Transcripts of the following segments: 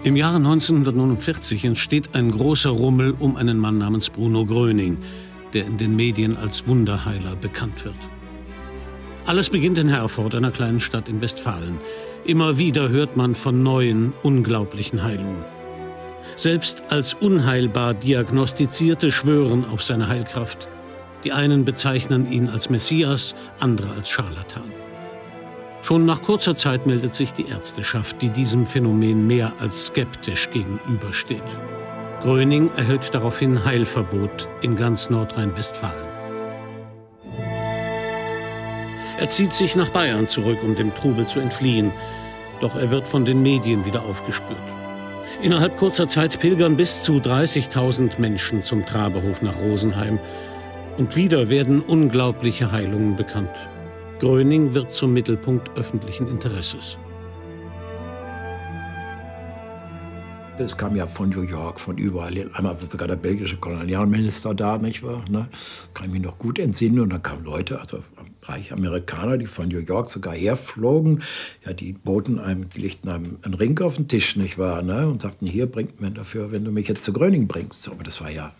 Im Jahre 1949 entsteht ein großer Rummel um einen Mann namens Bruno Gröning, der in den Medien als Wunderheiler bekannt wird. Alles beginnt in Herford, einer kleinen Stadt in Westfalen. Immer wieder hört man von neuen, unglaublichen Heilungen. Selbst als unheilbar Diagnostizierte schwören auf seine Heilkraft. Die einen bezeichnen ihn als Messias, andere als Scharlatan. Schon nach kurzer Zeit meldet sich die Ärzteschaft, die diesem Phänomen mehr als skeptisch gegenübersteht. Gröning erhält daraufhin Heilverbot in ganz Nordrhein-Westfalen. Er zieht sich nach Bayern zurück, um dem Trubel zu entfliehen. Doch er wird von den Medien wieder aufgespürt. Innerhalb kurzer Zeit pilgern bis zu 30.000 Menschen zum Traberhof nach Rosenheim. Und wieder werden unglaubliche Heilungen bekannt. Gröning wird zum Mittelpunkt öffentlichen Interesses. Es kam ja von New York, von überall hin. Einmal war sogar der belgische Kolonialminister da, nicht wahr? Ne? Kann ich mich noch gut entsinnen. Und dann kamen Leute, also reiche Amerikaner, die von New York sogar herflogen. Ja, die boten einem, die legten einem einen Ring auf den Tisch, nicht wahr? Ne? Und sagten, hier bringt man dafür, wenn du mich jetzt zu Gröning bringst. Aber das war ja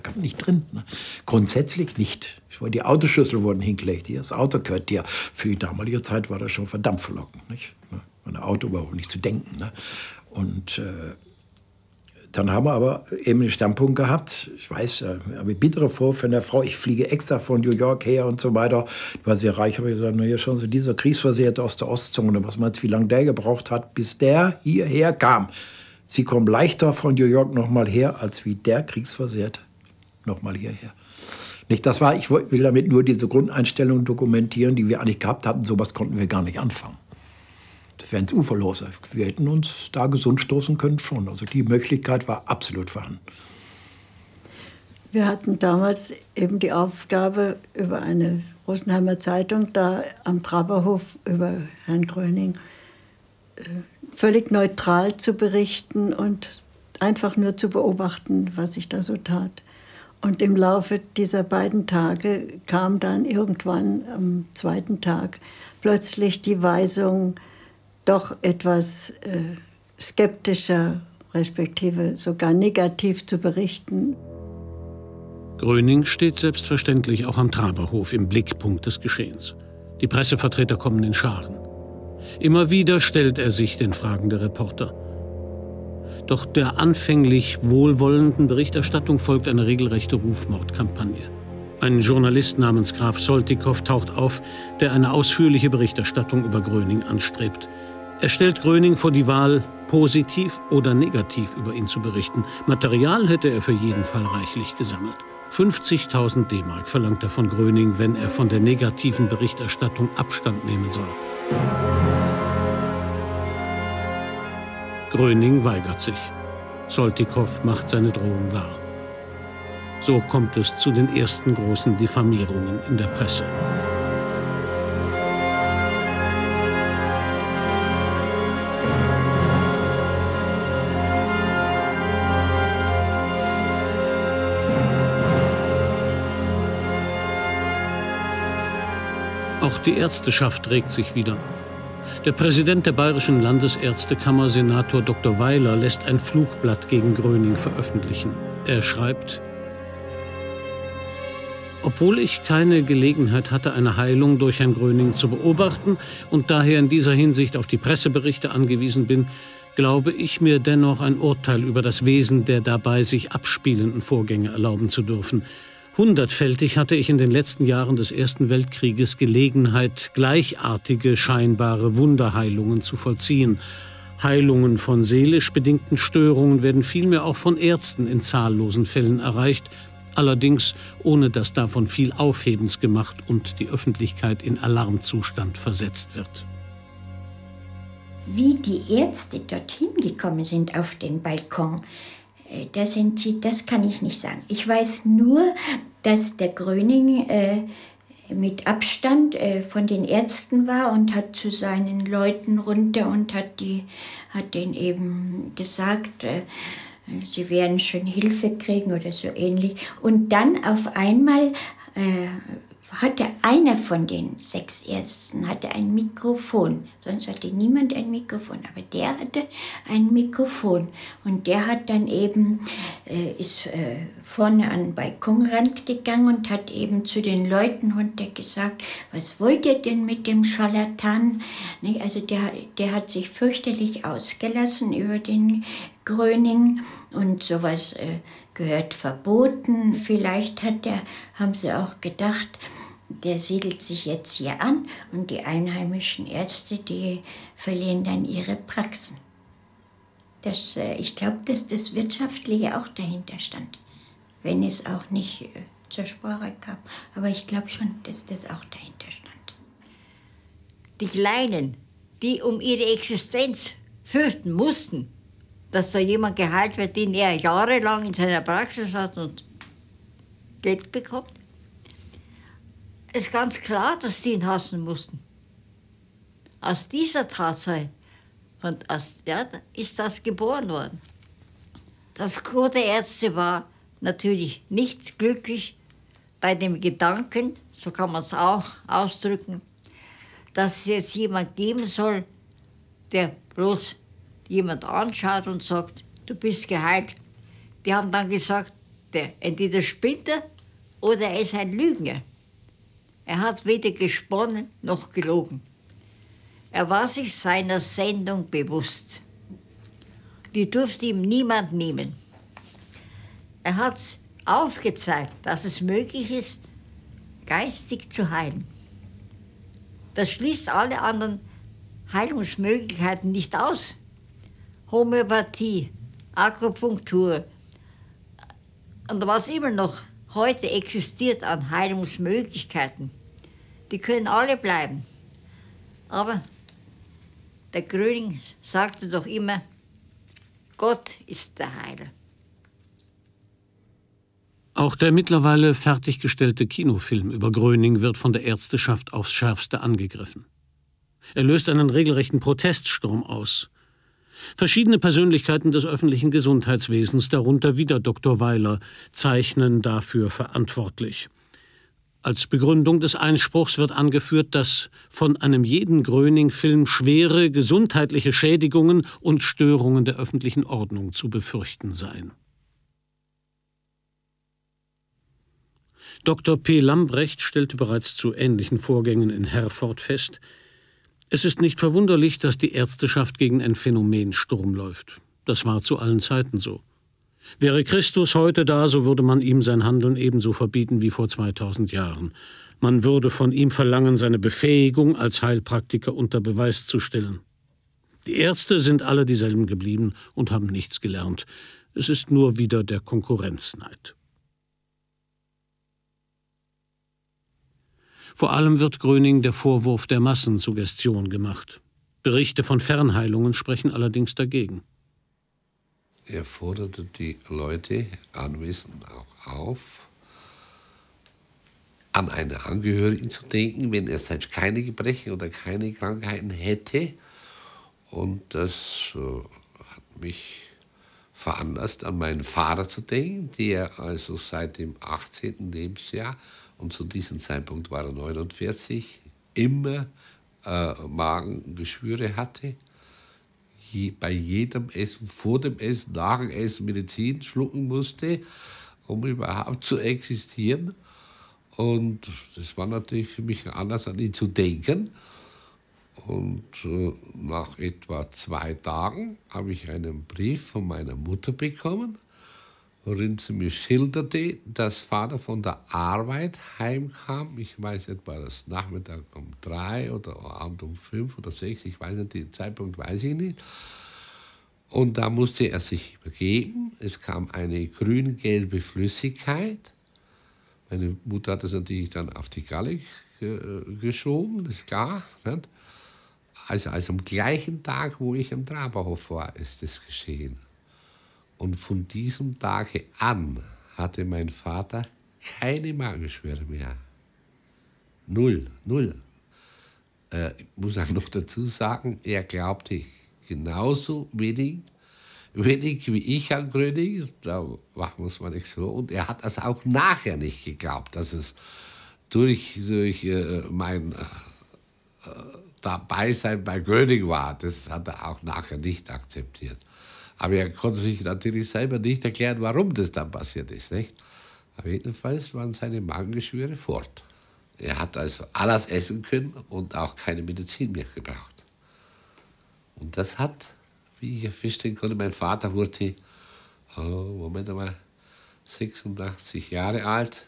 gar nicht drin. Ne? Grundsätzlich nicht. Die Autoschlüssel wurden hingelegt. Hier, das Auto gehört dir. Für die damalige Zeit war das schon verdammt verlockend. Nicht? An ein Auto überhaupt nicht zu denken. Ne? Und dann haben wir aber eben den Standpunkt gehabt, ich weiß, habe bittere Vorwürfe von der Frau, ich fliege extra von New York her und so weiter. Ich war sehr reich, habe ich gesagt, na hier schauen Sie, dieser Kriegsversehrte aus der Ostzone, was meinst du, wie lange der gebraucht hat, bis der hierher kam. Sie kommen leichter von New York noch mal her, als wie der Kriegsversehrte noch mal hierher. Nicht, das war, ich will damit nur diese Grundeinstellung dokumentieren, die wir eigentlich gehabt hatten, sowas konnten wir gar nicht anfangen. Das wäre ins Ufer los. Wir hätten uns da gesund stoßen können schon. Also die Möglichkeit war absolut vorhanden. Wir hatten damals eben die Aufgabe, über eine Rosenheimer Zeitung da am Traberhof über Herrn Gröning völlig neutral zu berichten und einfach nur zu beobachten, was sich da so tat. Und im Laufe dieser beiden Tage kam dann irgendwann am zweiten Tag plötzlich die Weisung, doch etwas skeptischer, respektive sogar negativ zu berichten. Gröning steht selbstverständlich auch am Traberhof im Blickpunkt des Geschehens. Die Pressevertreter kommen in Scharen. Immer wieder stellt er sich den Fragen der Reporter. Doch der anfänglich wohlwollenden Berichterstattung folgt eine regelrechte Rufmordkampagne. Ein Journalist namens Graf Soltikow taucht auf, der eine ausführliche Berichterstattung über Gröning anstrebt. Er stellt Gröning vor die Wahl, positiv oder negativ über ihn zu berichten. Material hätte er für jeden Fall reichlich gesammelt. 50.000 D-Mark verlangt er von Gröning, wenn er von der negativen Berichterstattung Abstand nehmen soll. Gröning weigert sich. Soltikow macht seine Drohung wahr. So kommt es zu den ersten großen Diffamierungen in der Presse. Auch die Ärzteschaft regt sich wieder. Der Präsident der Bayerischen Landesärztekammer, Senator Dr. Weiler, lässt ein Flugblatt gegen Gröning veröffentlichen. Er schreibt: Obwohl ich keine Gelegenheit hatte, eine Heilung durch Herrn Gröning zu beobachten und daher in dieser Hinsicht auf die Presseberichte angewiesen bin, glaube ich mir dennoch ein Urteil über das Wesen der dabei sich abspielenden Vorgänge erlauben zu dürfen. Hundertfältig hatte ich in den letzten Jahren des Ersten Weltkrieges Gelegenheit, gleichartige scheinbare Wunderheilungen zu vollziehen. Heilungen von seelisch bedingten Störungen werden vielmehr auch von Ärzten in zahllosen Fällen erreicht, allerdings ohne dass davon viel Aufhebens gemacht und die Öffentlichkeit in Alarmzustand versetzt wird. Wie die Ärzte dorthin gekommen sind auf den Balkon, das kann ich nicht sagen. Ich weiß nur, dass der Gröning mit Abstand von den Ärzten war und hat zu seinen Leuten runter und hat denen eben gesagt, sie werden schon Hilfe kriegen oder so ähnlich. Und dann auf einmal hatte einer von den 6 Ärzten hatte ein Mikrofon. Sonst hatte niemand ein Mikrofon, aber der hatte ein Mikrofon. Und der hat dann eben, ist vorne an den Balkonrand gegangen und hat eben zu den Leuten runter gesagt, was wollt ihr denn mit dem Scharlatan? Also der hat sich fürchterlich ausgelassen über den Gröning und sowas gehört verboten. Vielleicht haben sie auch gedacht, der siedelt sich jetzt hier an und die einheimischen Ärzte, die verlieren dann ihre Praxen. Ich glaube, dass das Wirtschaftliche auch dahinter stand, wenn es auch nicht zur Sprache kam. Aber ich glaube schon, dass das auch dahinter stand. Die Kleinen, die um ihre Existenz fürchten mussten, dass da jemand geheilt wird, den er jahrelang in seiner Praxis hat und Geld bekommt, ist ganz klar, dass die ihn hassen mussten. Aus dieser Tatsache ist das geboren worden. Das Gros der Ärzte war natürlich nicht glücklich bei dem Gedanken, so kann man es auch ausdrücken, dass es jetzt jemand geben soll, der bloß jemand anschaut und sagt, du bist geheilt. Die haben dann gesagt, der entweder spinnt er oder er ist ein Lügner. Er hat weder gesponnen noch gelogen. Er war sich seiner Sendung bewusst. Die durfte ihm niemand nehmen. Er hat aufgezeigt, dass es möglich ist, geistig zu heilen. Das schließt alle anderen Heilungsmöglichkeiten nicht aus. Homöopathie, Akupunktur und was immer noch heute existiert an Heilungsmöglichkeiten, die können alle bleiben. Aber der Gröning sagte doch immer, Gott ist der Heiler. Auch der mittlerweile fertiggestellte Kinofilm über Gröning wird von der Ärzteschaft aufs Schärfste angegriffen. Er löst einen regelrechten Proteststurm aus. Verschiedene Persönlichkeiten des öffentlichen Gesundheitswesens, darunter wieder Dr. Weiler, zeichnen dafür verantwortlich. Als Begründung des Einspruchs wird angeführt, dass von einem jeden Gröning-Film schwere gesundheitliche Schädigungen und Störungen der öffentlichen Ordnung zu befürchten seien. Dr. P. Lambrecht stellte bereits zu ähnlichen Vorgängen in Herford fest: Es ist nicht verwunderlich, dass die Ärzteschaft gegen ein Phänomen Sturm läuft. Das war zu allen Zeiten so. Wäre Christus heute da, so würde man ihm sein Handeln ebenso verbieten wie vor 2000 Jahren. Man würde von ihm verlangen, seine Befähigung als Heilpraktiker unter Beweis zu stellen. Die Ärzte sind alle dieselben geblieben und haben nichts gelernt. Es ist nur wieder der Konkurrenzneid. Vor allem wird Gröning der Vorwurf der Massensuggestion gemacht. Berichte von Fernheilungen sprechen allerdings dagegen. Er forderte die Leute anwesend auch auf, an einen Angehörigen zu denken, wenn er selbst keine Gebrechen oder keine Krankheiten hätte. Und das hat mich veranlasst, an meinen Vater zu denken, der also seit dem 18. Lebensjahr, und zu diesem Zeitpunkt war er 49, immer Magengeschwüre hatte. Bei jedem Essen, vor dem Essen, nach dem Essen Medizin schlucken musste, um überhaupt zu existieren. Und das war natürlich für mich ein Anlass, an ihn zu denken. Und nach etwa 2 Tagen habe ich einen Brief von meiner Mutter bekommen, worin sie mir schilderte, dass Vater von der Arbeit heimkam. Ich weiß nicht, war das Nachmittag um 3 oder Abend um 5 oder 6, ich weiß nicht, den Zeitpunkt weiß ich nicht. Und da musste er sich übergeben. Es kam eine grün-gelbe Flüssigkeit. Meine Mutter hat das natürlich dann auf die Galle geschoben, das ist klar. Nicht? Also am gleichen Tag, wo ich am Traberhof war, ist das geschehen. Und von diesem Tage an hatte mein Vater keine Magengeschwüre mehr. Null. Ich muss auch noch dazu sagen, er glaubte genauso wenig wie ich an Gröning. Da machen wir es mal nicht so. Und er hat das auch nachher nicht geglaubt, dass es durch mein Dabeisein bei Gröning war. Das hat er auch nachher nicht akzeptiert. Aber er konnte sich natürlich selber nicht erklären, warum das dann passiert ist. Nicht? Aber jedenfalls waren seine Magengeschwüre fort. Er hat also alles essen können und auch keine Medizin mehr gebraucht. Und das hat, wie ich feststellen konnte, mein Vater wurde, Moment einmal, 86 Jahre alt.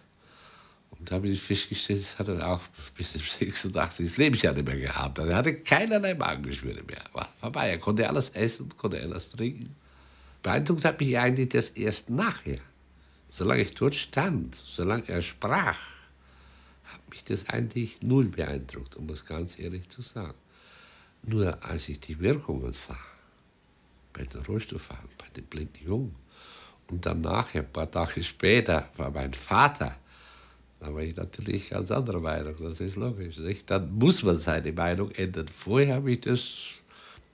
Und da habe ich festgestellt, das hat er auch bis zum 86. Lebensjahr nicht mehr gehabt. Also er hatte keinerlei Magengeschwüre mehr. War vorbei. Er konnte alles essen, konnte alles trinken. Beeindruckt hat mich eigentlich das erst nachher. Solange ich dort stand, solange er sprach, hat mich das eigentlich null beeindruckt, um es ganz ehrlich zu sagen. Nur als ich die Wirkungen sah, bei den Rollstuhlfahrern, bei den blinden Jungen, und dann nachher, ein paar Tage später, war mein Vater, da war ich natürlich ganz anderer Meinung, das ist logisch. Nicht? Dann muss man seine Meinung ändern. Vorher habe ich das,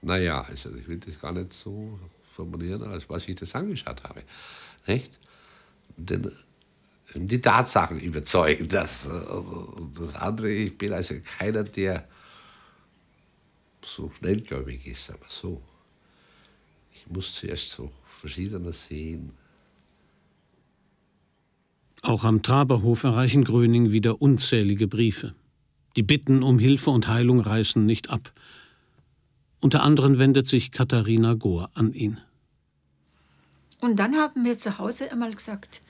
naja, also ich will das gar nicht so formulieren, als was ich das angeschaut habe. Nicht? Denn die Tatsachen überzeugen das. Das andere, ich bin also keiner, der so schnellgläubig ist, aber so. Ich muss zuerst so Verschiedenes sehen. Auch am Traberhof erreichen Gröning wieder unzählige Briefe. Die Bitten um Hilfe und Heilung reißen nicht ab. Unter anderem wendet sich Katharina Gohr an ihn. Und dann haben wir zu Hause einmal gesagt,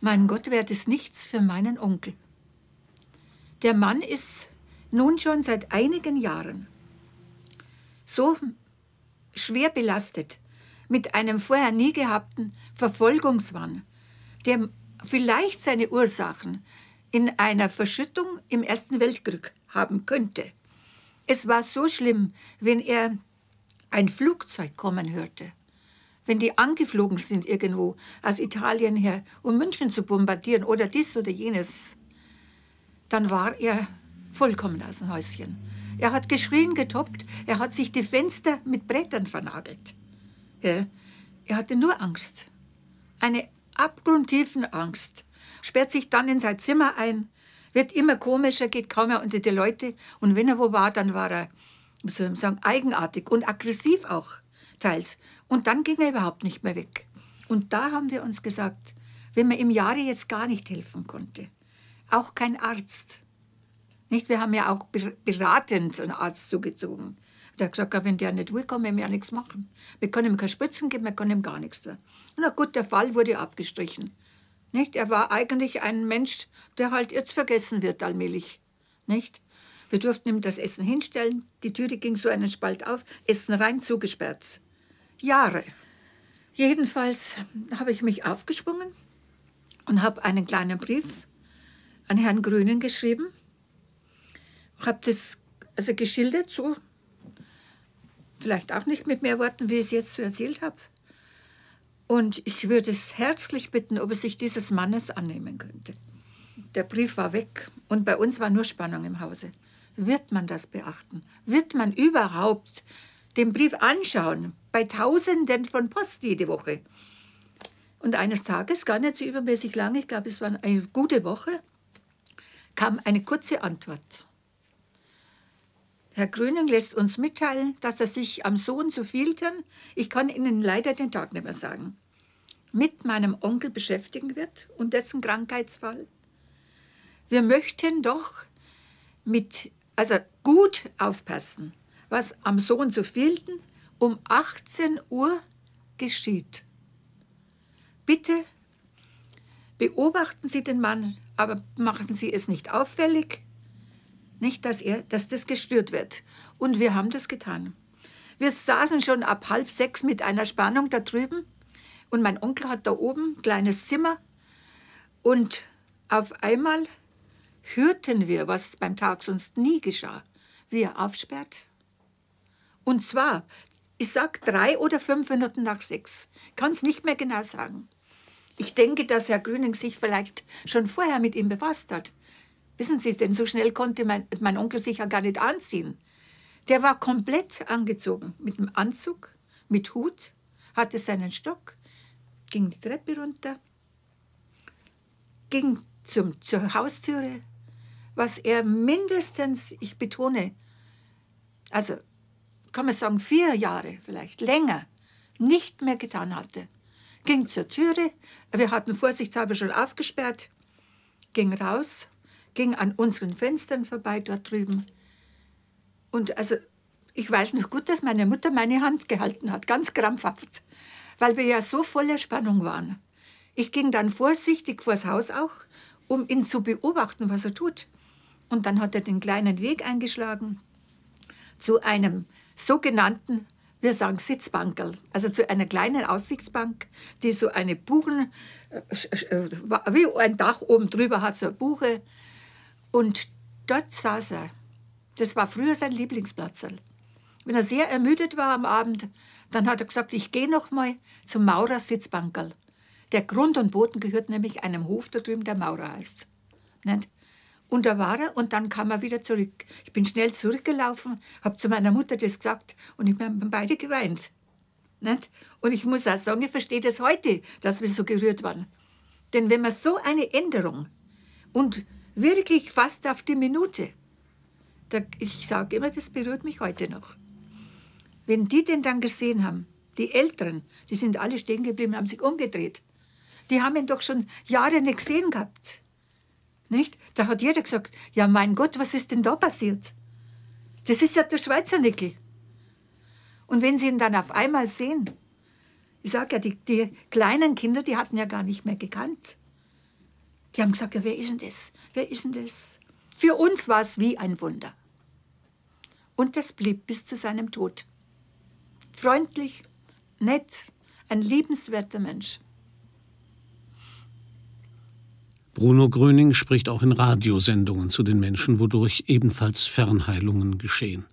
mein Gott, wäre das nichts für meinen Onkel. Der Mann ist nun schon seit einigen Jahren so schwer belastet mit einem vorher nie gehabten Verfolgungswahn, der vielleicht seine Ursachen in einer Verschüttung im Ersten Weltkrieg haben könnte. Es war so schlimm, wenn er ein Flugzeug kommen hörte, wenn die angeflogen sind irgendwo aus Italien her, um München zu bombardieren oder dies oder jenes, dann war er vollkommen aus dem Häuschen. Er hat geschrien, getoppt, er hat sich die Fenster mit Brettern vernagelt. Ja, er hatte nur Angst, eine abgrundtiefen Angst, sperrt sich dann in sein Zimmer ein, wird immer komischer, geht kaum mehr unter die Leute. Und wenn er wo war, dann war er, wie soll ich sagen, eigenartig und aggressiv auch teils. Und dann ging er überhaupt nicht mehr weg. Und da haben wir uns gesagt, wenn man im Jahre jetzt gar nicht helfen konnte, auch kein Arzt. Nicht? Wir haben ja auch beratend einen Arzt zugezogen. Der hat gesagt, wenn der nicht will, kann man ihm ja nichts machen. Wir können ihm keine Spritzen geben, wir können ihm gar nichts tun. Na gut, der Fall wurde abgestrichen. Nicht? Er war eigentlich ein Mensch, der halt jetzt vergessen wird allmählich. Nicht? Wir durften ihm das Essen hinstellen, die Türe ging so einen Spalt auf, Essen rein, zugesperrt. Jahre. Jedenfalls habe ich mich aufgeschwungen und habe einen kleinen Brief an Herrn Gröning geschrieben. Ich habe das also geschildert, so vielleicht auch nicht mit mehr Worten, wie ich es jetzt so erzählt habe. Und ich würde es herzlich bitten, ob er sich dieses Mannes annehmen könnte. Der Brief war weg und bei uns war nur Spannung im Hause. Wird man das beachten? Wird man überhaupt den Brief anschauen? Bei Tausenden von Post jede Woche. Und eines Tages, gar nicht so übermäßig lange, ich glaube, es war eine gute Woche, kam eine kurze Antwort. Herr Gröning lässt uns mitteilen, dass er sich am so und so vielten, ich kann Ihnen leider den Tag nicht mehr sagen, mit meinem Onkel beschäftigen wird und dessen Krankheitsfall. Wir möchten doch also gut aufpassen, was am so und so vielten um 18 Uhr geschieht. Bitte beobachten Sie den Mann, aber machen Sie es nicht auffällig. Nicht, dass das gestört wird. Und wir haben das getan. Wir saßen schon ab 5:30 mit einer Spannung da drüben. Und mein Onkel hat da oben ein kleines Zimmer. Und auf einmal hörten wir, was beim Tag sonst nie geschah, wie er aufsperrt. Und zwar, ich sag 3 oder 5 Minuten nach 6. Kann es nicht mehr genau sagen. Ich denke, dass Herr Gröning sich vielleicht schon vorher mit ihm befasst hat. Wissen Sie, denn so schnell konnte mein Onkel sich ja gar nicht anziehen. Der war komplett angezogen, mit dem Anzug, mit Hut, hatte seinen Stock, ging die Treppe runter, ging zur Haustüre, was er mindestens, ich betone, also kann man sagen 4 Jahre, vielleicht länger, nicht mehr getan hatte. Ging zur Türe, wir hatten vorsichtshalber schon aufgesperrt, ging raus, ging an unseren Fenstern vorbei dort drüben. Und also, ich weiß noch gut, dass meine Mutter meine Hand gehalten hat, ganz krampfhaft, weil wir ja so voller Spannung waren. Ich ging dann vorsichtig vors Haus auch, um ihn zu beobachten, was er tut. Und dann hat er den kleinen Weg eingeschlagen zu einem sogenannten, wir sagen Sitzbankerl, also zu einer kleinen Aussichtsbank, die so eine Buchen, wie ein Dach oben drüber hat, so eine Buche. Und dort saß er. Das war früher sein Lieblingsplatz. Wenn er sehr ermüdet war am Abend, dann hat er gesagt, ich gehe noch mal zum Maurer Sitzbankerl. Der Grund und Boden gehört nämlich einem Hof da drüben, der Maurer heißt. Nicht? Und da war er und dann kam er wieder zurück. Ich bin schnell zurückgelaufen, habe zu meiner Mutter das gesagt und wir haben beide geweint. Nicht? Und ich muss auch sagen, ich verstehe das heute, dass wir so gerührt waren. Denn wenn man so eine Änderung und wirklich fast auf die Minute, ich sage immer, das berührt mich heute noch. Wenn die den dann gesehen haben, die Älteren, die sind alle stehen geblieben, haben sich umgedreht. Die haben ihn doch schon Jahre nicht gesehen gehabt. Nicht? Da hat jeder gesagt, ja mein Gott, was ist denn da passiert? Das ist ja der Schweizer Nickel. Und wenn sie ihn dann auf einmal sehen, ich sage ja, die kleinen Kinder, die hatten ja gar nicht mehr gekannt. Die haben gesagt, ja, wer ist denn das? Wer ist denn das? Für uns war es wie ein Wunder. Und das blieb bis zu seinem Tod. Freundlich, nett, ein liebenswerter Mensch. Bruno Gröning spricht auch in Radiosendungen zu den Menschen, wodurch ebenfalls Fernheilungen geschehen.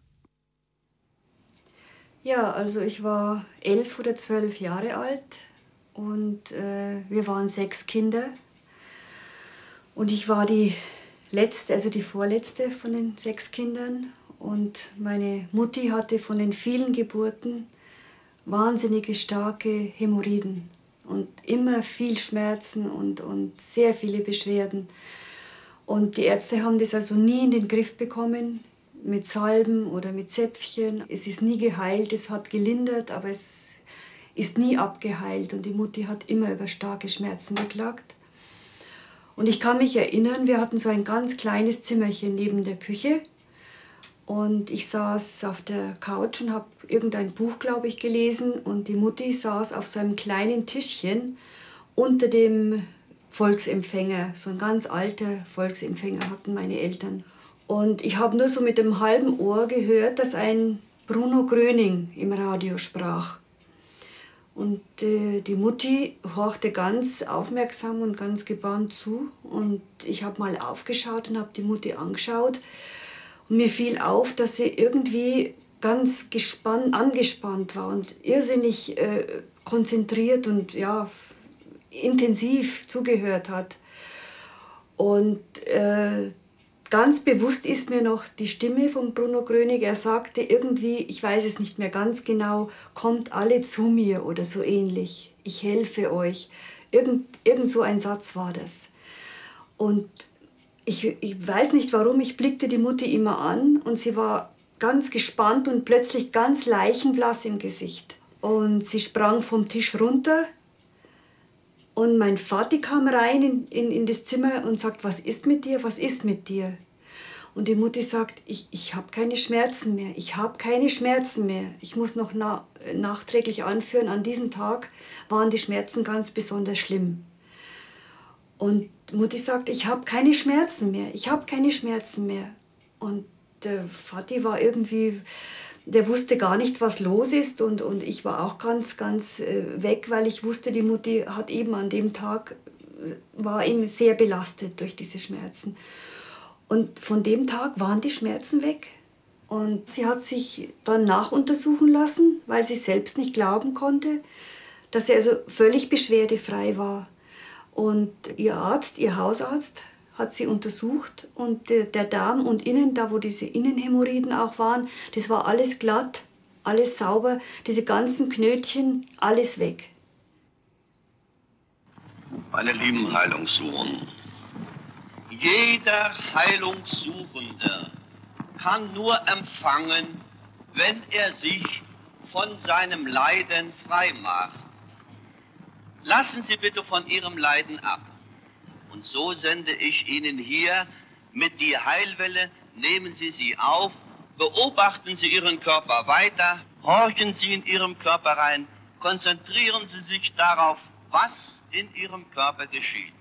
Ja, also ich war 11 oder 12 Jahre alt und wir waren 6 Kinder. Und ich war die letzte, also die vorletzte von den 6 Kindern. Und meine Mutti hatte von den vielen Geburten wahnsinnige starke Hämorrhoiden. Und immer viel Schmerzen und sehr viele Beschwerden. Und die Ärzte haben das also nie in den Griff bekommen, mit Salben oder mit Zäpfchen. Es ist nie geheilt, es hat gelindert, aber es ist nie abgeheilt. Und die Mutti hat immer über starke Schmerzen geklagt. Und ich kann mich erinnern, wir hatten so ein ganz kleines Zimmerchen neben der Küche. Und ich saß auf der Couch und habe irgendein Buch, glaube ich, gelesen. Und die Mutti saß auf so einem kleinen Tischchen unter dem Volksempfänger. So ein ganz alter Volksempfänger hatten meine Eltern. Und ich habe nur so mit dem halben Ohr gehört, dass ein Bruno Gröning im Radio sprach. Und die Mutti horchte ganz aufmerksam und ganz gebannt zu. Und ich habe mal aufgeschaut und habe die Mutti angeschaut. Und mir fiel auf, dass sie irgendwie ganz angespannt war und irrsinnig konzentriert und ja, intensiv zugehört hat. Und ganz bewusst ist mir noch die Stimme von Bruno Gröning. Er sagte irgendwie, ich weiß es nicht mehr ganz genau, kommt alle zu mir oder so ähnlich. Ich helfe euch. Irgend so ein Satz war das. Und ich weiß nicht warum, ich blickte die Mutti immer an und sie war ganz gespannt und plötzlich ganz leichenblass im Gesicht. Und sie sprang vom Tisch runter und mein Vati kam rein in das Zimmer und sagt, was ist mit dir, was ist mit dir? Und die Mutti sagt, ich habe keine Schmerzen mehr, ich habe keine Schmerzen mehr. Ich muss noch nachträglich anführen, an diesem Tag waren die Schmerzen ganz besonders schlimm. Und Mutti sagt, ich habe keine Schmerzen mehr, ich habe keine Schmerzen mehr. Und der Vati war irgendwie, der wusste gar nicht, was los ist. Und ich war auch ganz weg, weil ich wusste, die Mutti hat eben an dem Tag, war ihm sehr belastet durch diese Schmerzen. Und von dem Tag waren die Schmerzen weg. Und sie hat sich dann nachuntersuchen lassen, weil sie selbst nicht glauben konnte, dass sie also völlig beschwerdefrei war. Und ihr Arzt, ihr Hausarzt, hat sie untersucht und der Darm und innen, da wo diese Innenhämorrhoiden auch waren, das war alles glatt, alles sauber, diese ganzen Knötchen, alles weg. Meine lieben Heilungssuchen, Jeder Heilungssuchende kann nur empfangen, wenn er sich von seinem Leiden frei macht. Lassen Sie bitte von Ihrem Leiden ab. Und so sende ich Ihnen hier mit die Heilwelle, nehmen Sie sie auf, beobachten Sie Ihren Körper weiter, horchen Sie in Ihrem Körper rein, konzentrieren Sie sich darauf, was in Ihrem Körper geschieht.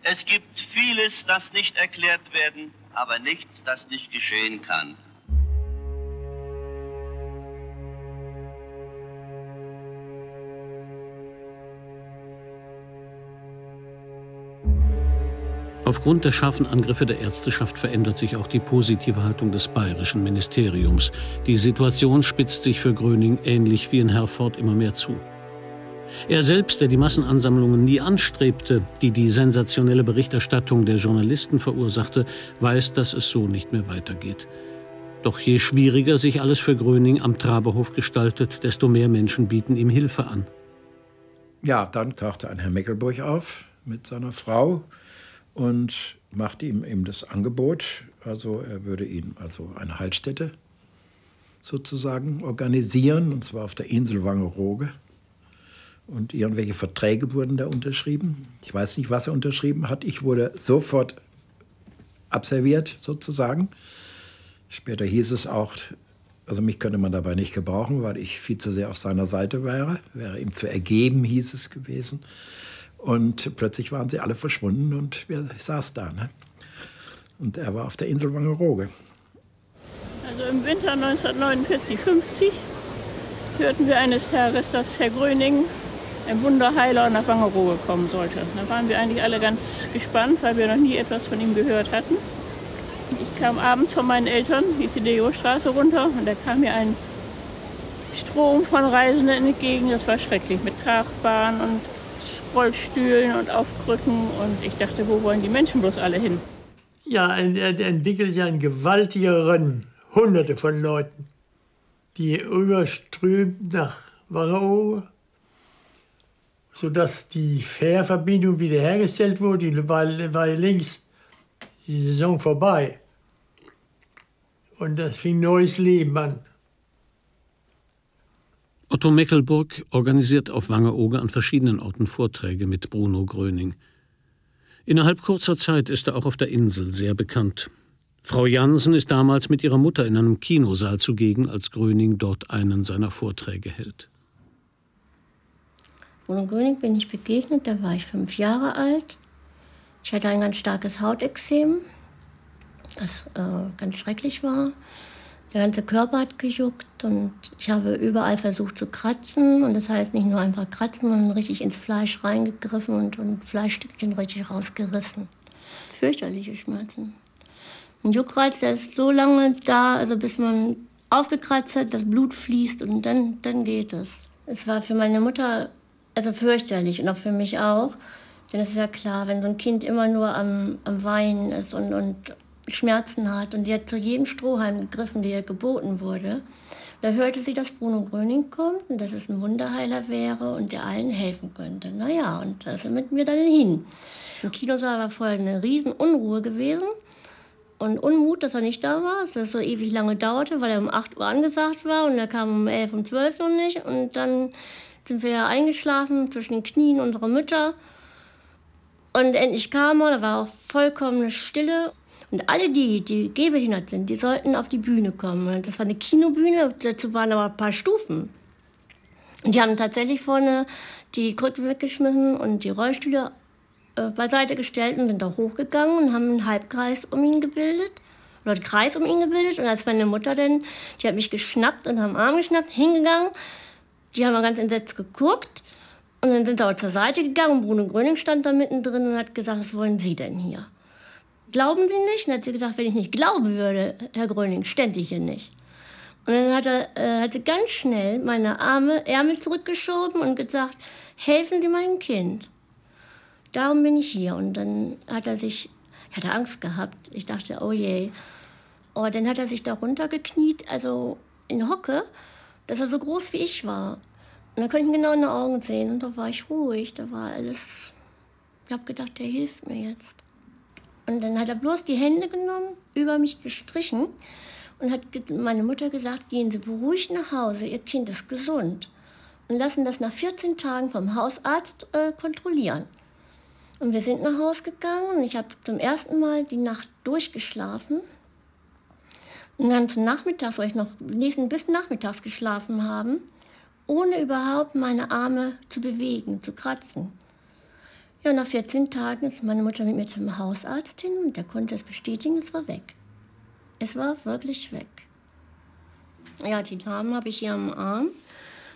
Es gibt vieles, das nicht erklärt werden, aber nichts, das nicht geschehen kann. Aufgrund der scharfen Angriffe der Ärzteschaft verändert sich auch die positive Haltung des bayerischen Ministeriums. Die Situation spitzt sich für Gröning ähnlich wie in Herford immer mehr zu. Er selbst, der die Massenansammlungen nie anstrebte, die die sensationelle Berichterstattung der Journalisten verursachte, weiß, dass es so nicht mehr weitergeht. Doch je schwieriger sich alles für Gröning am Traberhof gestaltet, desto mehr Menschen bieten ihm Hilfe an. Ja, dann tauchte ein Herr Meckelburg auf mit seiner Frau und machte ihm eben das Angebot, also er würde ihm also eine Heilstätte sozusagen organisieren, und zwar auf der Insel Wangerooge. Und irgendwelche Verträge wurden da unterschrieben. Ich weiß nicht, was er unterschrieben hat. Ich wurde sofort abserviert, sozusagen. Später hieß es auch, also mich könnte man dabei nicht gebrauchen, weil ich viel zu sehr auf seiner Seite wäre. Wäre ihm zu ergeben, hieß es gewesen. Und plötzlich waren sie alle verschwunden und ich saß da. Ne? Und er war auf der Insel Wangerooge. Also im Winter 1949/50 hörten wir eines Tages, dass Herr Gröning, ein Wunderheiler, nach Wangerooge kommen sollte. Da waren wir eigentlich alle ganz gespannt, weil wir noch nie etwas von ihm gehört hatten. Ich kam abends von meinen Eltern, hieß die Deo-Straße runter, und da kam mir ein Strom von Reisenden entgegen. Das war schrecklich, mit Tragbahn und Rollstühlen und Aufkrücken. Und ich dachte, wo wollen die Menschen bloß alle hin? Ja, er entwickelt ja einen gewaltigeren Hunderte von Leuten, die überströmten nach Wangerooge, sodass die Fährverbindung wiederhergestellt wurde. Die war längst die Saison vorbei. Und das fing neues Leben an. Otto Meckelburg organisiert auf Wangerooge an verschiedenen Orten Vorträge mit Bruno Gröning. Innerhalb kurzer Zeit ist er auch auf der Insel sehr bekannt. Frau Jansen ist damals mit ihrer Mutter in einem Kinosaal zugegen, als Gröning dort einen seiner Vorträge hält. Bruno Gröning bin ich begegnet, da war ich 5 Jahre alt. Ich hatte ein ganz starkes Hautexem, das ganz schrecklich war. Der ganze Körper hat gejuckt und ich habe überall versucht zu kratzen. Und das heißt nicht nur einfach kratzen, sondern richtig ins Fleisch reingegriffen und Fleischstückchen richtig rausgerissen. Fürchterliche Schmerzen. Ein Juckreiz, der ist so lange da, also bis man aufgekratzt hat, das Blut fließt und dann geht es. Es war für meine Mutter also fürchterlich und auch für mich auch. Denn es ist ja klar, wenn so ein Kind immer nur am Weinen ist und Schmerzen hat und die hat zu jedem Strohhalm gegriffen, der ihr geboten wurde, da hörte sie, dass Bruno Gröning kommt und dass es ein Wunderheiler wäre und der allen helfen könnte. Naja, und da sind wir dann hin. Im Kinosaal war vorher eine riesen Unruhe gewesen und Unmut, dass er nicht da war, dass das so ewig lange dauerte, weil er um 8 Uhr angesagt war und er kam um 11, um 12 noch nicht. Und dann sind wir ja eingeschlafen zwischen den Knien unserer Mütter. Und endlich kam er, da war auch vollkommene Stille. Und alle die gehbehindert sind, die sollten auf die Bühne kommen. Das war eine Kinobühne, dazu waren aber ein paar Stufen. Und die haben tatsächlich vorne die Krücken weggeschmissen und die Rollstühle beiseite gestellt und sind da hochgegangen und haben einen Halbkreis um ihn gebildet. Oder einen Kreis um ihn gebildet. Und als meine Mutter dann, die hat mich geschnappt und am Arm geschnappt, hingegangen. Die haben ganz entsetzt geguckt. Und dann sind sie aber zur Seite gegangen und Bruno Gröning stand da mittendrin und hat gesagt, was wollen Sie denn hier? Glauben Sie nicht? Und dann hat sie gesagt, wenn ich nicht glauben würde, Herr Gröning, stände ich hier nicht. Und dann hat sie ganz schnell meine Ärmel zurückgeschoben und gesagt, helfen Sie meinem Kind. Darum bin ich hier. Und dann hat ich hatte Angst gehabt. Ich dachte, oh je. Und dann hat er sich da runtergekniet, also in Hocke, dass er so groß wie ich war. Und da konnte ich ihn genau in die Augen sehen. Und da war ich ruhig, da war alles. Ich habe gedacht, der hilft mir jetzt. Und dann hat er bloß die Hände genommen, über mich gestrichen und hat meine Mutter gesagt, gehen Sie beruhigt nach Hause, Ihr Kind ist gesund. Und lassen das nach 14 Tagen vom Hausarzt kontrollieren. Und wir sind nach Hause gegangen und ich habe zum ersten Mal die Nacht durchgeschlafen. Und dann nachmittags, weil ich noch bis nachmittags geschlafen habe, ohne überhaupt meine Arme zu bewegen, zu kratzen. Ja, nach 14 Tagen ist meine Mutter mit mir zum Hausarzt hin und der konnte es bestätigen, es war weg. Es war wirklich weg. Ja, die Narben habe ich hier am Arm.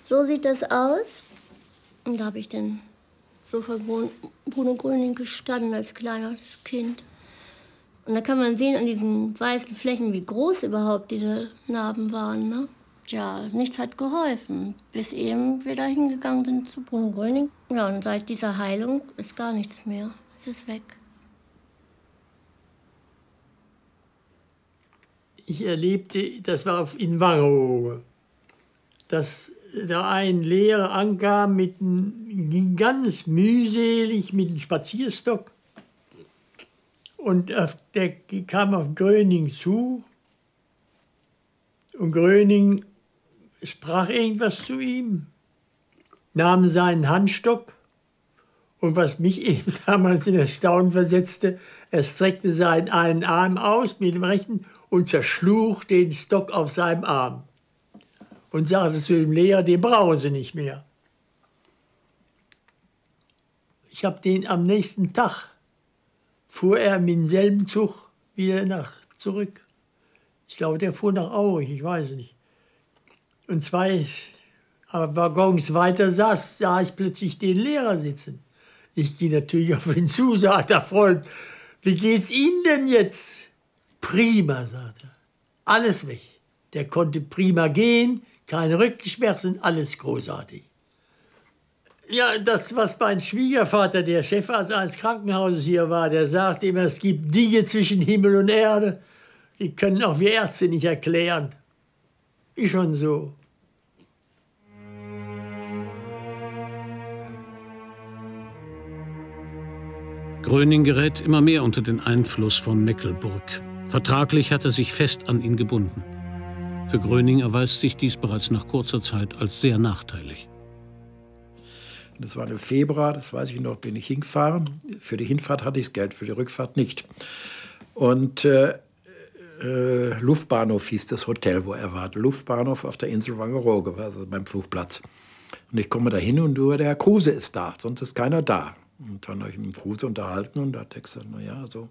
So sieht das aus. Und da habe ich dann so vor Bruno Gröning gestanden als kleines Kind. Und da kann man sehen an diesen weißen Flächen, wie groß überhaupt diese Narben waren. Ne? Tja, nichts hat geholfen, bis eben wir da hingegangen sind zu Bruno Gröning. Ja, und seit dieser Heilung ist gar nichts mehr. Es ist weg. Ich erlebte, das war in Wangerooge, dass da ein Lehrer ankam, ging ganz mühselig mit einem Spazierstock. Und der kam auf Gröning zu. Und Gröning sprach irgendwas zu ihm, nahm seinen Handstock. Und was mich eben damals in Erstaunen versetzte, er streckte seinen einen Arm aus mit dem rechten und zerschlug den Stock auf seinem Arm. Und sagte zu dem Lehrer, den brauchen Sie nicht mehr. Ich habe den am nächsten Tag, fuhr er mit demselben Zug wieder zurück. Ich glaube, der fuhr nach Aurich, ich weiß nicht. Und 2 Waggons weiter sah ich plötzlich den Lehrer sitzen. Ich ging natürlich auf ihn zu, sagte, Freund, wie geht's Ihnen denn jetzt? Prima, sagte er. Alles weg. Der konnte prima gehen, keine Rückenschmerzen, alles großartig. Ja, das, was mein Schwiegervater, der Chefarzt eines Krankenhauses hier war, der sagte immer, es gibt Dinge zwischen Himmel und Erde, die können auch wir Ärzte nicht erklären. Ist schon so. Gröning gerät immer mehr unter den Einfluss von Meckelburg. Vertraglich hat er sich fest an ihn gebunden. Für Gröning erweist sich dies bereits nach kurzer Zeit als sehr nachteilig. Das war im Februar, das weiß ich noch, bin ich hingefahren. Für die Hinfahrt hatte ich das Geld, für die Rückfahrt nicht. Und Luftbahnhof hieß das Hotel, wo er war. Luftbahnhof auf der Insel Wangerooge, also beim Flugplatz. Und ich komme da hin und nur der Herr Kruse ist da, sonst ist keiner da. Und dann habe ich mit dem Kruse unterhalten und da hat er gesagt, naja, so.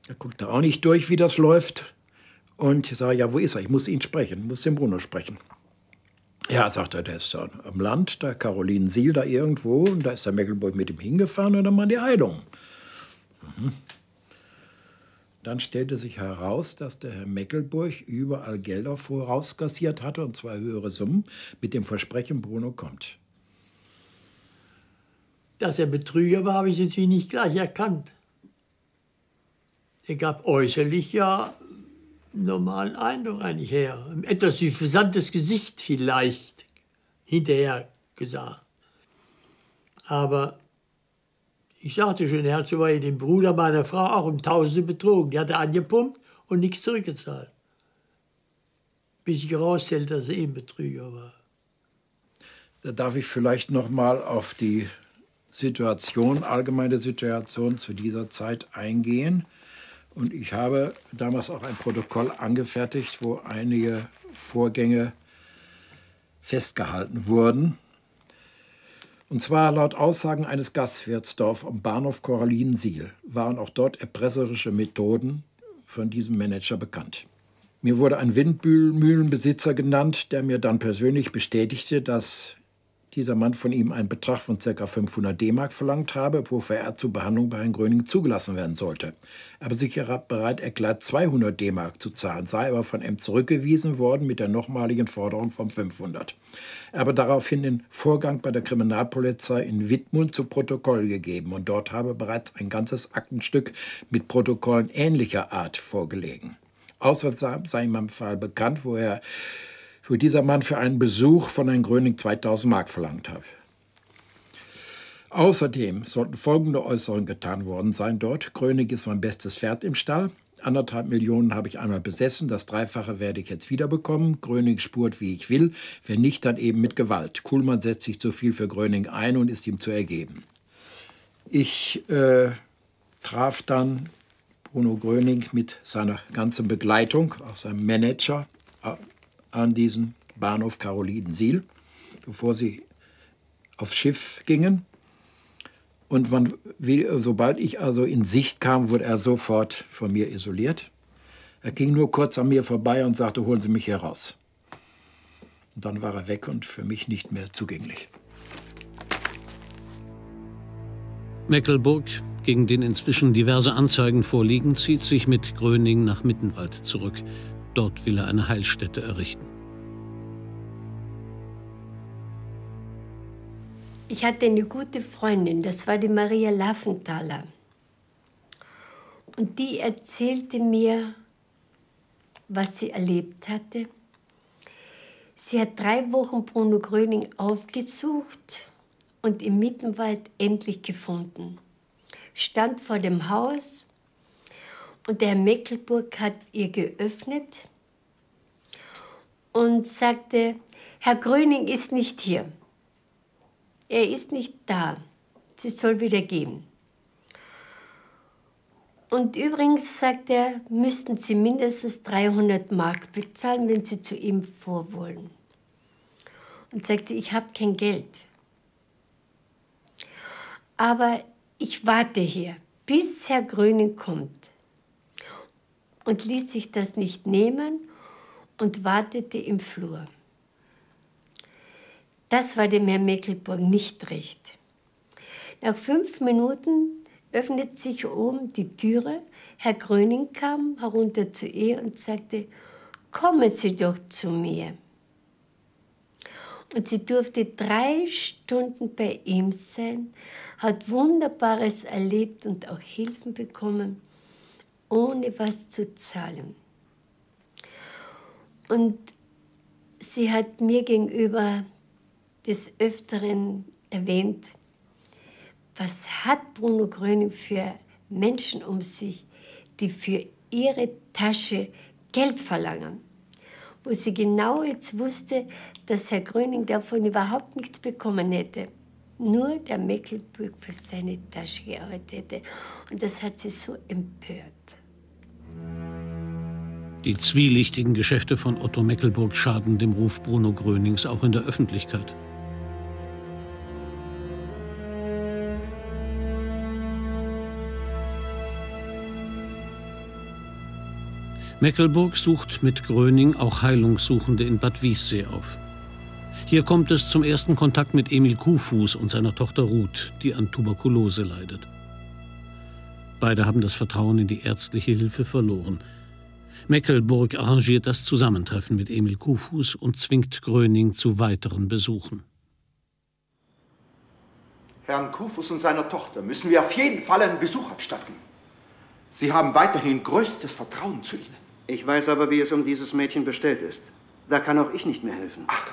Er guckt da auch nicht durch, wie das läuft. Und ich sage, ja, wo ist er? Ich muss ihn sprechen, ich muss den Bruno sprechen. Ja, sagt er, der ist da am Land, da Carolinensiel, da irgendwo. Und da ist der Meckelburg mit ihm hingefahren und dann mal die Heilung. Mhm. Dann stellte sich heraus, dass der Herr Meckelburg überall Gelder vorauskassiert hatte, und zwar höhere Summen, mit dem Versprechen, Bruno kommt. Dass er Betrüger war, habe ich natürlich nicht gleich erkannt. Er gab äußerlich ja einen normalen Eindruck eigentlich her. Ein etwas süffisantes Gesicht vielleicht, hinterher gesagt. Aber ich sagte schon, er hat zum Beispiel den Bruder meiner Frau auch um Tausende betrogen. Die hat er angepumpt und nichts zurückgezahlt. Bis ich herausstellte, dass er eben Betrüger war. Da darf ich vielleicht noch mal auf die Situation, allgemeine Situation zu dieser Zeit eingehen. Und ich habe damals auch ein Protokoll angefertigt, wo einige Vorgänge festgehalten wurden. Und zwar laut Aussagen eines Gastwirts dort am Bahnhof Carolinensiel waren auch dort erpresserische Methoden von diesem Manager bekannt. Mir wurde ein Windmühlenbesitzer genannt, der mir dann persönlich bestätigte, dass dieser Mann von ihm einen Betrag von ca. 500 D-Mark verlangt habe, wofür er zur Behandlung bei Herrn Gröning zugelassen werden sollte. Er habe sich bereit erklärt, 200 D-Mark zu zahlen, sei aber von ihm zurückgewiesen worden mit der nochmaligen Forderung von 500. Er habe daraufhin den Vorgang bei der Kriminalpolizei in Wittmund zu Protokoll gegeben und dort habe bereits ein ganzes Aktenstück mit Protokollen ähnlicher Art vorgelegen. Außerdem sei ihm ein Fall bekannt, wo dieser Mann für einen Besuch von Herrn Gröning 2000 Mark verlangt habe. Außerdem sollten folgende Äußerungen getan worden sein dort. Gröning ist mein bestes Pferd im Stall. 1,5 Millionen habe ich einmal besessen. Das Dreifache werde ich jetzt wiederbekommen. Gröning spurt, wie ich will. Wenn nicht, dann eben mit Gewalt. Kuhlmann setzt sich zu viel für Gröning ein und ist ihm zu ergeben. Ich traf dann Bruno Gröning mit seiner ganzen Begleitung, auch seinem Manager, an diesen Bahnhof Carolinensiel, bevor sie aufs Schiff gingen. Und sobald ich also in Sicht kam, wurde er sofort von mir isoliert. Er ging nur kurz an mir vorbei und sagte, holen Sie mich hier raus. Und dann war er weg und für mich nicht mehr zugänglich. Meckelburg, gegen den inzwischen diverse Anzeigen vorliegen, zieht sich mit Gröning nach Mittenwald zurück. Dort will er eine Heilstätte errichten. Ich hatte eine gute Freundin, das war die Maria Laffenthaler. Und die erzählte mir, was sie erlebt hatte. Sie hat 3 Wochen Bruno Gröning aufgesucht und im Mittenwald endlich gefunden. Stand vor dem Haus und der Herr Meckelburg hat ihr geöffnet und sagte, Herr Gröning ist nicht hier. Er ist nicht da. Sie soll wieder gehen. Und übrigens, sagt er, müssten Sie mindestens 300 Mark bezahlen, wenn Sie zu ihm vorwollen. Und sagte, ich habe kein Geld. Aber ich warte hier, bis Herr Gröning kommt. Und ließ sich das nicht nehmen und wartete im Flur. Das war dem Herrn Meckelburg nicht recht. Nach 5 Minuten öffnet sich oben die Türe. Herr Gröning kam herunter zu ihr und sagte, kommen Sie doch zu mir. Und sie durfte 3 Stunden bei ihm sein, hat Wunderbares erlebt und auch Hilfen bekommen, ohne was zu zahlen. Und sie hat mir gegenüber des Öfteren erwähnt, was hat Bruno Gröning für Menschen um sich, die für ihre Tasche Geld verlangen. Wo sie genau jetzt wusste, dass Herr Gröning davon überhaupt nichts bekommen hätte. Nur der Meckelburg für seine Tasche gearbeitet hätte. Und das hat sie so empört. Die zwielichtigen Geschäfte von Otto Meckelburg schaden dem Ruf Bruno Grönings auch in der Öffentlichkeit. Meckelburg sucht mit Gröning auch Heilungssuchende in Bad Wiessee auf. Hier kommt es zum ersten Kontakt mit Emil Kuhfuß und seiner Tochter Ruth, die an Tuberkulose leidet. Beide haben das Vertrauen in die ärztliche Hilfe verloren. Meckelburg arrangiert das Zusammentreffen mit Emil Kuhfuß und zwingt Gröning zu weiteren Besuchen. Herrn Kuhfuß und seiner Tochter müssen wir auf jeden Fall einen Besuch abstatten. Sie haben weiterhin größtes Vertrauen zu ihnen. Ich weiß aber, wie es um dieses Mädchen bestellt ist. Da kann auch ich nicht mehr helfen. Ach.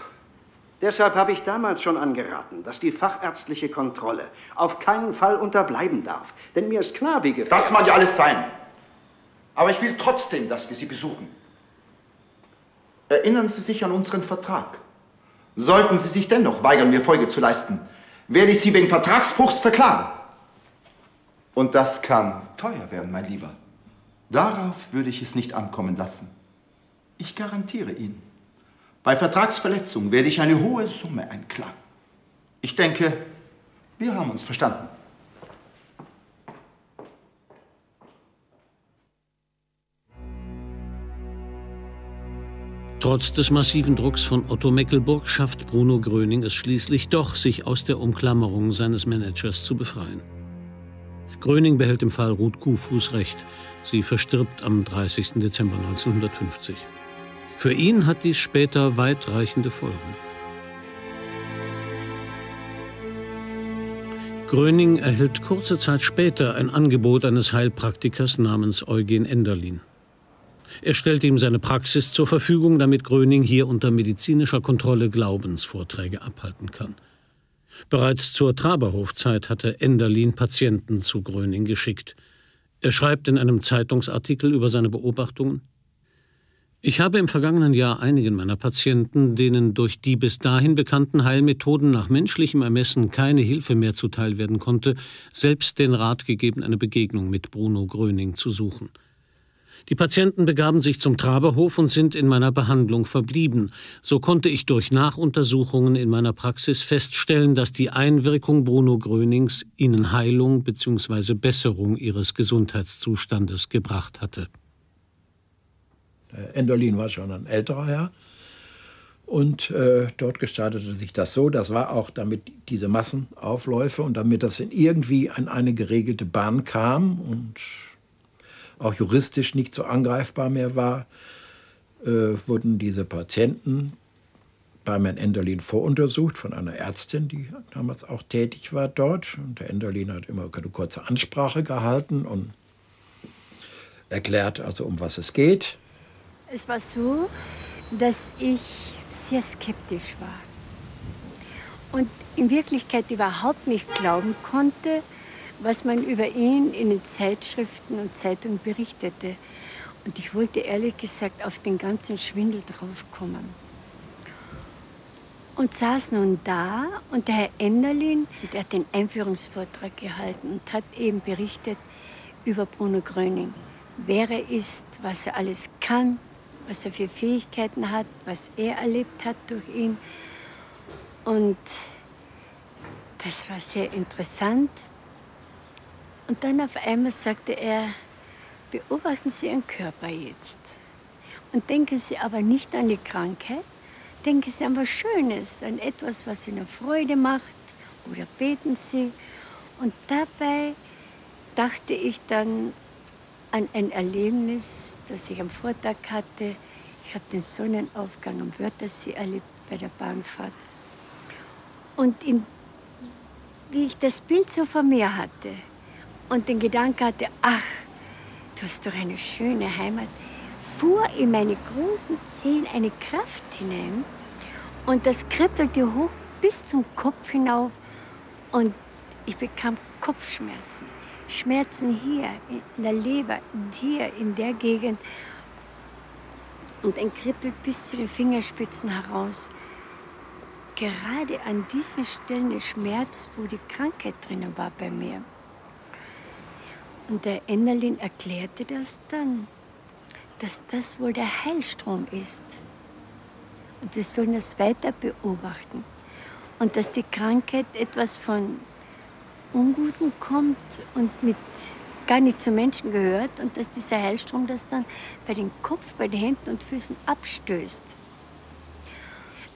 Deshalb habe ich damals schon angeraten, dass die fachärztliche Kontrolle auf keinen Fall unterbleiben darf. Denn mir ist klar, wie gefährlich... Das mag ja alles sein. Aber ich will trotzdem, dass wir Sie besuchen. Erinnern Sie sich an unseren Vertrag. Sollten Sie sich dennoch weigern, mir Folge zu leisten, werde ich Sie wegen Vertragsbruchs verklagen. Und das kann teuer werden, mein Lieber. Darauf würde ich es nicht ankommen lassen. Ich garantiere Ihnen, bei Vertragsverletzung werde ich eine hohe Summe einklagen. Ich denke, wir haben uns verstanden. Trotz des massiven Drucks von Otto Meckelburg schafft Bruno Gröning es schließlich doch, sich aus der Umklammerung seines Managers zu befreien. Gröning behält im Fall Ruth Kuhfuß recht. Sie verstirbt am 30. Dezember 1950. Für ihn hat dies später weitreichende Folgen. Gröning erhält kurze Zeit später ein Angebot eines Heilpraktikers namens Eugen Enderlin. Er stellt ihm seine Praxis zur Verfügung, damit Gröning hier unter medizinischer Kontrolle Glaubensvorträge abhalten kann. Bereits zur Traberhofzeit hatte Enderlin Patienten zu Gröning geschickt. Er schreibt in einem Zeitungsartikel über seine Beobachtungen: Ich habe im vergangenen Jahr einigen meiner Patienten, denen durch die bis dahin bekannten Heilmethoden nach menschlichem Ermessen keine Hilfe mehr zuteil werden konnte, selbst den Rat gegeben, eine Begegnung mit Bruno Gröning zu suchen. Die Patienten begaben sich zum Traberhof und sind in meiner Behandlung verblieben. So konnte ich durch Nachuntersuchungen in meiner Praxis feststellen, dass die Einwirkung Bruno Grönings ihnen Heilung bzw. Besserung ihres Gesundheitszustandes gebracht hatte. Enderlin war schon ein älterer Herr. Und dort gestaltete sich das so, das war auch damit diese Massenaufläufe und damit das irgendwie an eine geregelte Bahn kam und auch juristisch nicht so angreifbar mehr war, wurden diese Patienten bei Herrn Enderlin voruntersucht von einer Ärztin, die damals auch tätig war dort. Und der Enderlin hat immer eine kurze Ansprache gehalten und erklärt, also um was es geht. Es war so, dass ich sehr skeptisch war und in Wirklichkeit überhaupt nicht glauben konnte, was man über ihn in den Zeitschriften und Zeitungen berichtete. Und ich wollte ehrlich gesagt auf den ganzen Schwindel draufkommen. Und saß nun da und der Herr Enderlin, der hat den Einführungsvortrag gehalten und hat eben berichtet über Bruno Gröning. Wer er ist, was er alles kann, was er für Fähigkeiten hat, was er erlebt hat durch ihn. Und das war sehr interessant. Und dann auf einmal sagte er, beobachten Sie Ihren Körper jetzt. Und denken Sie aber nicht an die Krankheit, denken Sie an was Schönes, an etwas, was Ihnen Freude macht. Oder beten Sie. Und dabei dachte ich dann an ein Erlebnis, das ich am Vortag hatte. Ich habe den Sonnenaufgang am Wörthersee erlebt bei der Bahnfahrt. Und wie ich das Bild so vor mir hatte, und den Gedanken hatte, ach, du hast doch eine schöne Heimat, fuhr in meine großen Zehen eine Kraft hinein und das kribbelte hoch bis zum Kopf hinauf und ich bekam Kopfschmerzen. Schmerzen hier, in der Leber, hier, in der Gegend und ein Kribbel bis zu den Fingerspitzen heraus. Gerade an diesen Stellen der Schmerz, wo die Krankheit drinnen war bei mir. Und der Enderlin erklärte das dann, dass das wohl der Heilstrom ist. Und wir sollen das weiter beobachten. Und dass die Krankheit etwas von Unguten kommt und gar nicht zum Menschen gehört. Und dass dieser Heilstrom das dann bei den Kopf, bei den Händen und Füßen abstößt.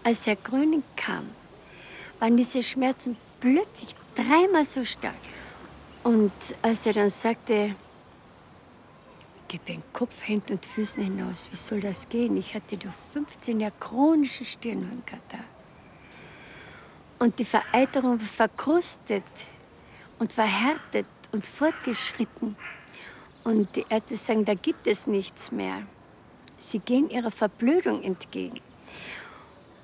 Als Herr Gröning kam, waren diese Schmerzen plötzlich dreimal so stark. Und als er dann sagte, gib den Kopf, Händen und Füßen hinaus, wie soll das gehen? Ich hatte durch 15 Jahre chronische Stirnhirnkatarrh. Und die Vereiterung war verkrustet und verhärtet und fortgeschritten. Und die Ärzte sagen, da gibt es nichts mehr. Sie gehen ihrer Verblödung entgegen.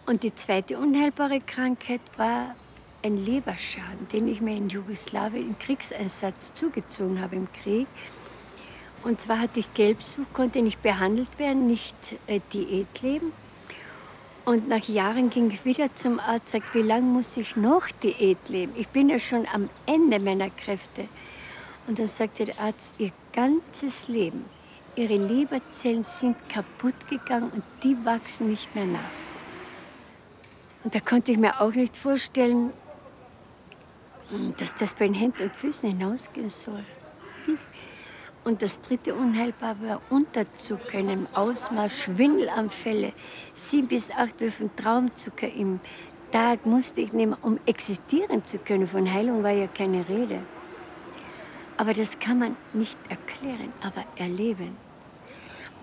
Und die zweite unheilbare Krankheit war ein Leberschaden, den ich mir in Jugoslawien im Kriegseinsatz zugezogen habe im Krieg. Und zwar hatte ich Gelbsucht, konnte nicht behandelt werden, nicht Diät leben. Und nach Jahren ging ich wieder zum Arzt, sagte, wie lange muss ich noch Diät leben? Ich bin ja schon am Ende meiner Kräfte. Und dann sagte der Arzt, ihr ganzes Leben, ihre Leberzellen sind kaputt gegangen und die wachsen nicht mehr nach. Und da konnte ich mir auch nicht vorstellen, dass das bei den Händen und Füßen hinausgehen soll. Und das dritte Unheilbar war Unterzucker in einem Ausmaß, Schwindelanfälle. 7 bis 8 Würfel Traumzucker im Tag musste ich nehmen, um existieren zu können. Von Heilung war ja keine Rede. Aber das kann man nicht erklären, aber erleben.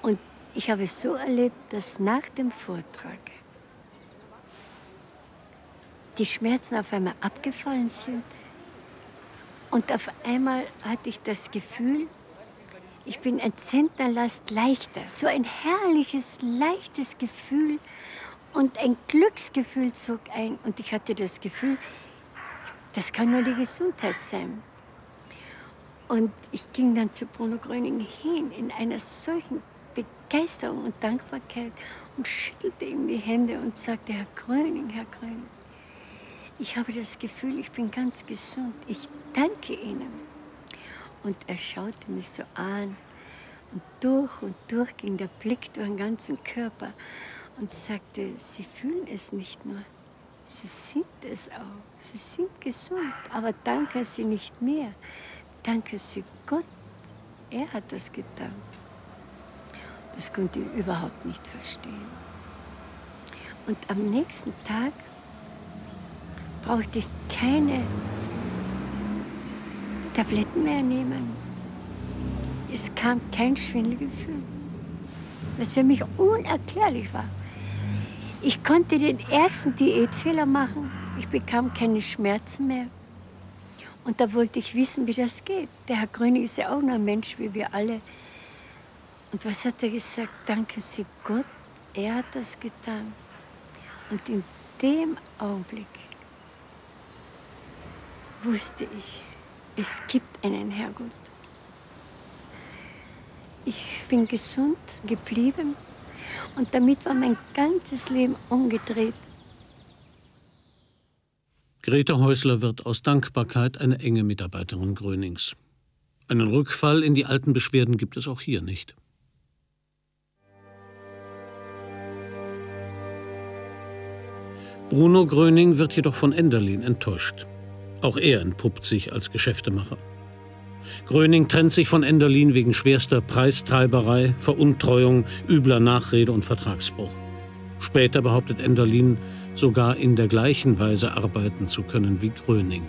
Und ich habe es so erlebt, dass nach dem Vortrag die Schmerzen auf einmal abgefallen sind. Und auf einmal hatte ich das Gefühl, ich bin ein Zentnerlast leichter. So ein herrliches, leichtes Gefühl und ein Glücksgefühl zog ein. Und ich hatte das Gefühl, das kann nur die Gesundheit sein. Und ich ging dann zu Bruno Gröning hin in einer solchen Begeisterung und Dankbarkeit und schüttelte ihm die Hände und sagte, Herr Gröning, ich habe das Gefühl, ich bin ganz gesund. Ich danke Ihnen. Und er schaute mich so an und durch ging der Blick durch den ganzen Körper und sagte, Sie fühlen es nicht nur, Sie sind es auch. Sie sind gesund, aber danken Sie nicht mir. Danke Sie Gott, er hat das getan. Das konnte ich überhaupt nicht verstehen. Und am nächsten Tag brauchte ich keine Tabletten mehr nehmen. Es kam kein Schwindelgefühl, was für mich unerklärlich war. Ich konnte den ärgsten Diätfehler machen. Ich bekam keine Schmerzen mehr. Und da wollte ich wissen, wie das geht. Der Herr Gröning ist ja auch nur ein Mensch, wie wir alle. Und was hat er gesagt? Danke Sie Gott, er hat das getan. Und in dem Augenblick wusste ich, es gibt einen Herrgott. Ich bin gesund geblieben und damit war mein ganzes Leben umgedreht. Grete Häusler wird aus Dankbarkeit eine enge Mitarbeiterin Grönings. Einen Rückfall in die alten Beschwerden gibt es auch hier nicht. Bruno Gröning wird jedoch von Enderlin enttäuscht. Auch er entpuppt sich als Geschäftemacher. Gröning trennt sich von Enderlin wegen schwerster Preistreiberei, Veruntreuung, übler Nachrede und Vertragsbruch. Später behauptet Enderlin, sogar in der gleichen Weise arbeiten zu können wie Gröning.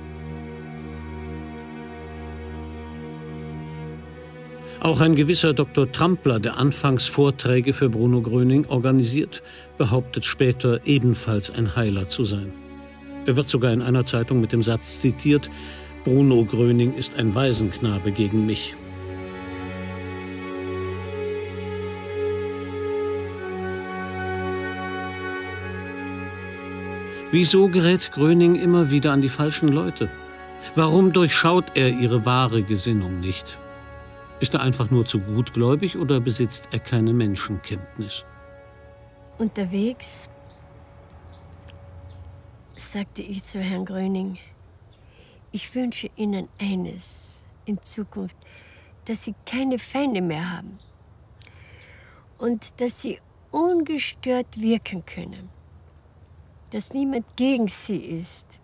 Auch ein gewisser Dr. Trampler, der anfangs Vorträge für Bruno Gröning organisiert, behauptet später ebenfalls ein Heiler zu sein. Er wird sogar in einer Zeitung mit dem Satz zitiert: Bruno Gröning ist ein Waisenknabe gegen mich. Wieso gerät Gröning immer wieder an die falschen Leute? Warum durchschaut er ihre wahre Gesinnung nicht? Ist er einfach nur zu gutgläubig oder besitzt er keine Menschenkenntnis? Unterwegs sagte ich zu Herrn Gröning, ich wünsche Ihnen eines in Zukunft, dass Sie keine Feinde mehr haben und dass Sie ungestört wirken können, dass niemand gegen Sie ist.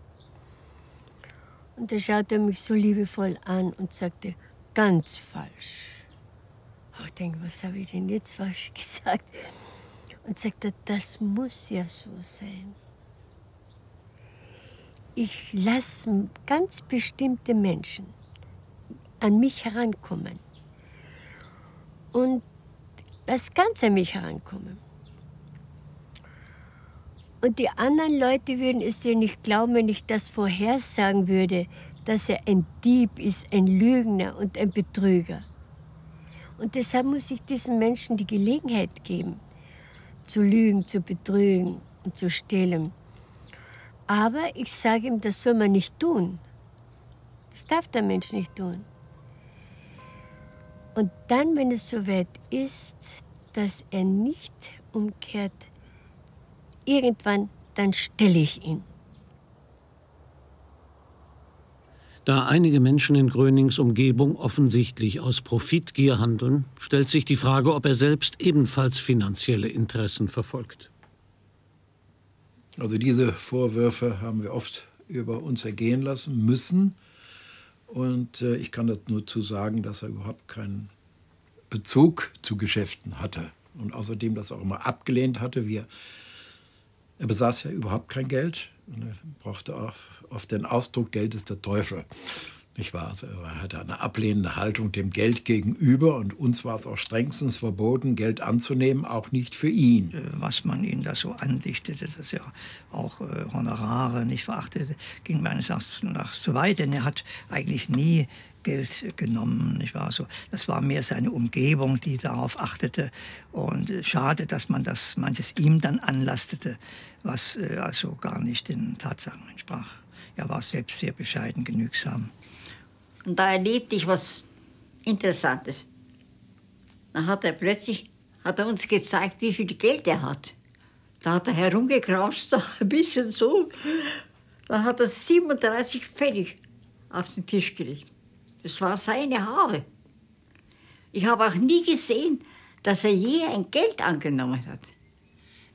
Und da schaute er mich so liebevoll an und sagte, ganz falsch. Ich denke, was habe ich denn jetzt falsch gesagt? Und sagte, das muss ja so sein. Ich lasse ganz bestimmte Menschen an mich herankommen und lasse ganz an mich herankommen. Und die anderen Leute würden es dir nicht glauben, wenn ich das vorhersagen würde, dass er ein Dieb ist, ein Lügner und ein Betrüger. Und deshalb muss ich diesen Menschen die Gelegenheit geben, zu lügen, zu betrügen und zu stehlen. Aber ich sage ihm, das soll man nicht tun. Das darf der Mensch nicht tun. Und dann, wenn es soweit ist, dass er nicht umkehrt, irgendwann, dann stelle ich ihn. Da einige Menschen in Grönings Umgebung offensichtlich aus Profitgier handeln, stellt sich die Frage, ob er selbst ebenfalls finanzielle Interessen verfolgt. Also diese Vorwürfe haben wir oft über uns ergehen lassen müssen. Und ich kann das nur zu sagen, dass er überhaupt keinen Bezug zu Geschäften hatte. Und außerdem das auch immer abgelehnt hatte. Er besaß ja überhaupt kein Geld. Und er brauchte auch oft den Ausdruck, Geld ist der Teufel. Nicht wahr? Also er hatte eine ablehnende Haltung dem Geld gegenüber. Und uns war es auch strengstens verboten, Geld anzunehmen, auch nicht für ihn. Was man ihm da so andichtete, dass er auch Honorare nicht verachtete, ging meines Erachtens zu weit. Denn er hat eigentlich nie Geld genommen, nicht wahr? So, das war mehr seine Umgebung, die darauf achtete. Und schade, dass man das manches ihm dann anlastete, was also gar nicht den Tatsachen entsprach. er war selbst sehr bescheiden, genügsam. Und da erlebte ich was Interessantes. Dann hat er plötzlich uns gezeigt, wie viel Geld er hat. Da hat er herumgekraust, ein bisschen so. Dann hat er 37 Pfennig auf den Tisch gelegt. Das war seine Habe. Ich habe auch nie gesehen, dass er je ein Geld angenommen hat.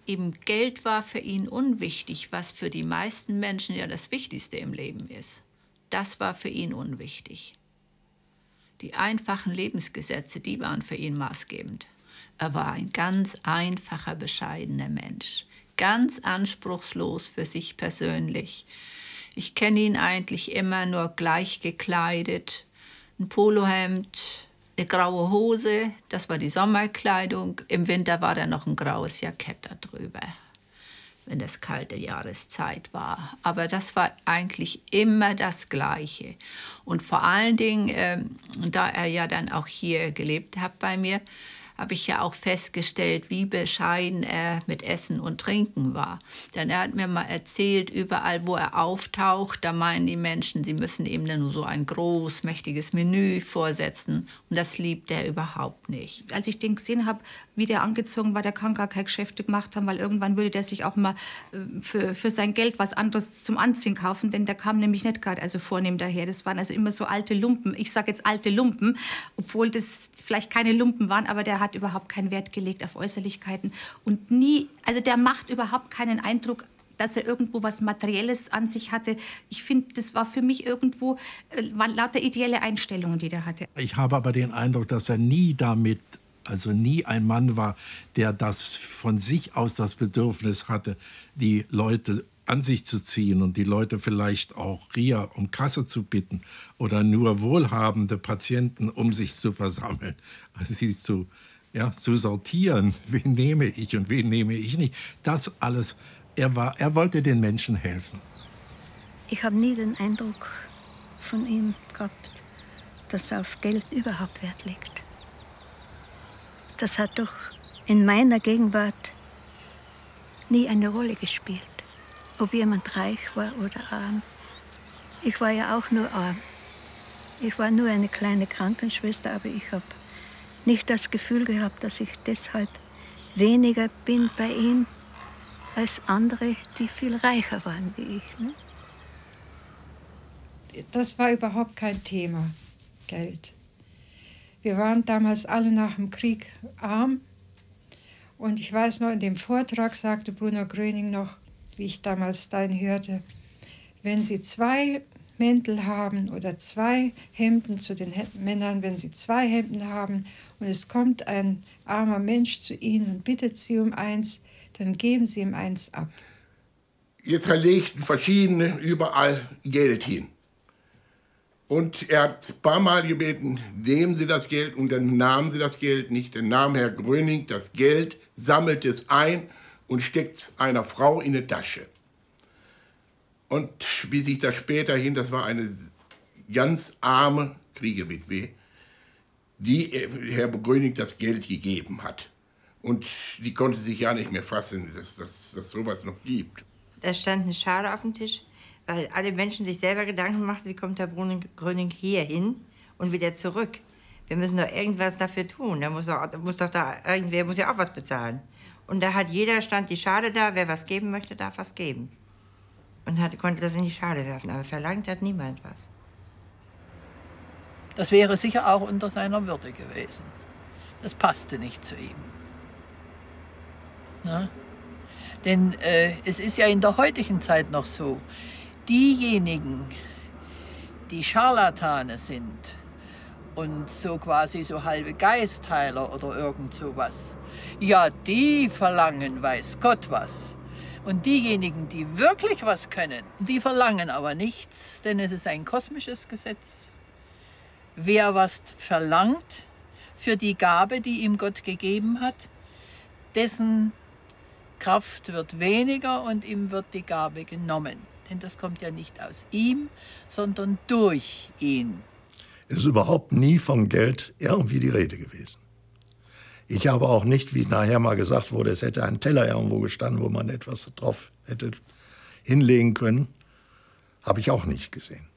Eben Geld war für ihn unwichtig, was für die meisten Menschen ja das Wichtigste im Leben ist. Das war für ihn unwichtig. Die einfachen Lebensgesetze, die waren für ihn maßgebend. Er war ein ganz einfacher, bescheidener Mensch. Ganz anspruchslos für sich persönlich. Ich kenne ihn eigentlich immer nur gleich gekleidet. Ein Polohemd, eine graue Hose, das war die Sommerkleidung. Im Winter war da noch ein graues Jackett darüber, wenn es kalte Jahreszeit war. Aber das war eigentlich immer das Gleiche. Und vor allen Dingen, da er ja dann auch hier gelebt hat bei mir, habe ich ja auch festgestellt, wie bescheiden er mit Essen und Trinken war. Denn er hat mir mal erzählt, überall, wo er auftaucht, da meinen die Menschen, sie müssen ihm dann nur so ein großmächtiges Menü vorsetzen. Und das liebt er überhaupt nicht. Als ich den gesehen habe, wie der angezogen war, der kann gar keine Geschäfte gemacht haben, weil irgendwann würde der sich auch mal für sein Geld was anderes zum Anziehen kaufen, denn der kam nämlich nicht gerade vornehm daher. Das waren also immer so alte Lumpen. Ich sage jetzt alte Lumpen, obwohl das vielleicht keine Lumpen waren, aber der hat überhaupt keinen Wert gelegt auf Äußerlichkeiten und nie, also der macht überhaupt keinen Eindruck, dass er irgendwo was Materielles an sich hatte. Ich finde, das war für mich irgendwo, waren lauter ideelle Einstellungen, die der hatte. Ich habe aber den Eindruck, dass er nie damit, also nie ein Mann war, der das von sich aus das Bedürfnis hatte, die Leute an sich zu ziehen und die Leute vielleicht auch um Kasse zu bitten oder nur wohlhabende Patienten um sich zu versammeln, also sie zu sortieren, wen nehme ich und wen nehme ich nicht. Das alles, er wollte den Menschen helfen. Ich habe nie den Eindruck von ihm gehabt, dass er auf Geld überhaupt Wert legt. Das hat doch in meiner Gegenwart nie eine Rolle gespielt. Ob jemand reich war oder arm. Ich war ja auch nur arm. Ich war nur eine kleine Krankenschwester, aber ich habe nicht das Gefühl gehabt, dass ich deshalb weniger bin bei ihm als andere, die viel reicher waren wie ich. Ne? Das war überhaupt kein Thema, Geld. Wir waren damals alle nach dem Krieg arm. Und ich weiß noch, in dem Vortrag sagte Bruno Gröning noch, wie ich damals dahin hörte, wenn Sie 2 Mäntel haben oder 2 Hemden zu den Männern, wenn Sie 2 Hemden haben und es kommt ein armer Mensch zu Ihnen und bittet Sie um eins, dann geben Sie ihm eins ab. Jetzt legten verschiedene überall Geld hin. Und er hat ein paar Mal gebeten, nehmen Sie das Geld, und dann nahmen sie das Geld nicht. Dann nahm Herr Gröning das Geld, sammelte es ein und steckt es einer Frau in die Tasche. Und wie sich das später das war eine ganz arme Kriegewitwe, die Herr Gröning das Geld gegeben hat. Und die konnte sich ja nicht mehr fassen, dass sowas noch gibt. Da stand eine Schale auf dem Tisch, weil alle Menschen sich selber Gedanken machten, wie kommt Herr Gröning hier hin und wieder zurück. Wir müssen doch irgendwas dafür tun. Irgendwer muss ja auch was bezahlen. Und da hat jeder, stand die Schale da, wer was geben möchte, darf was geben. Und konnte das in die Schale werfen, aber verlangt hat niemand was. Das wäre sicher auch unter seiner Würde gewesen. Das passte nicht zu ihm. Na? Denn es ist ja in der heutigen Zeit noch so, diejenigen, die Scharlatane sind und so quasi so halbe Geistheiler oder irgend sowas, ja, die verlangen weiß Gott was. Und diejenigen, die wirklich was können, die verlangen aber nichts, denn es ist ein kosmisches Gesetz. Wer was verlangt für die Gabe, die ihm Gott gegeben hat, dessen Kraft wird weniger und ihm wird die Gabe genommen. Denn das kommt ja nicht aus ihm, sondern durch ihn. Es ist überhaupt nie von Geld irgendwie die Rede gewesen. Ich habe auch nicht, wie nachher mal gesagt wurde, es hätte ein Teller irgendwo gestanden, wo man etwas drauf hätte hinlegen können. Habe ich auch nicht gesehen.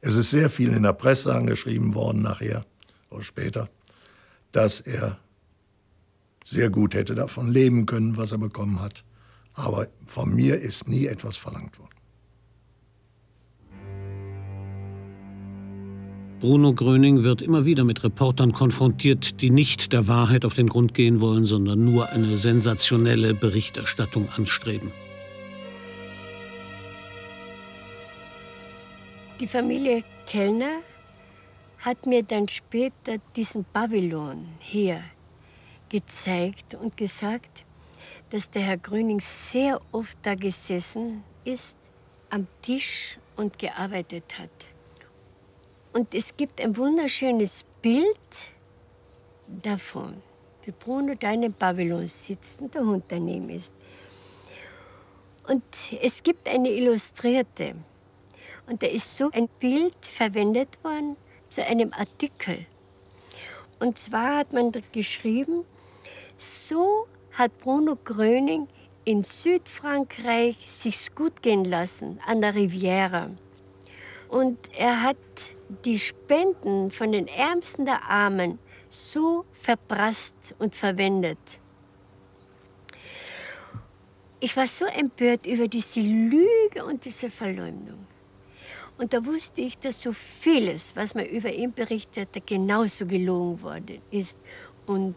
Es ist sehr viel in der Presse angeschrieben worden nachher oder später, dass er sehr gut hätte davon leben können, was er bekommen hat. Aber von mir ist nie etwas verlangt worden. Bruno Gröning wird immer wieder mit Reportern konfrontiert, die nicht der Wahrheit auf den Grund gehen wollen, sondern nur eine sensationelle Berichterstattung anstreben. Die Familie Kellner hat mir dann später diesen Pavillon hier gezeigt und gesagt, dass der Herr Gröning sehr oft da gesessen ist, am Tisch und gearbeitet hat. Und es gibt ein wunderschönes Bild davon, wie Bruno da in einem Pavillon sitzt und der Hund daneben ist. Und es gibt eine Illustrierte. Und da ist so ein Bild verwendet worden zu einem Artikel. Und zwar hat man geschrieben, so hat Bruno Gröning in Südfrankreich sich's gut gehen lassen, an der Riviera. Und er hat die Spenden von den Ärmsten der Armen so verprasst und verwendet. Ich war so empört über diese Lüge und diese Verleumdung. Und da wusste ich, dass so vieles, was man über ihn berichtet hat, genauso gelogen worden ist. Und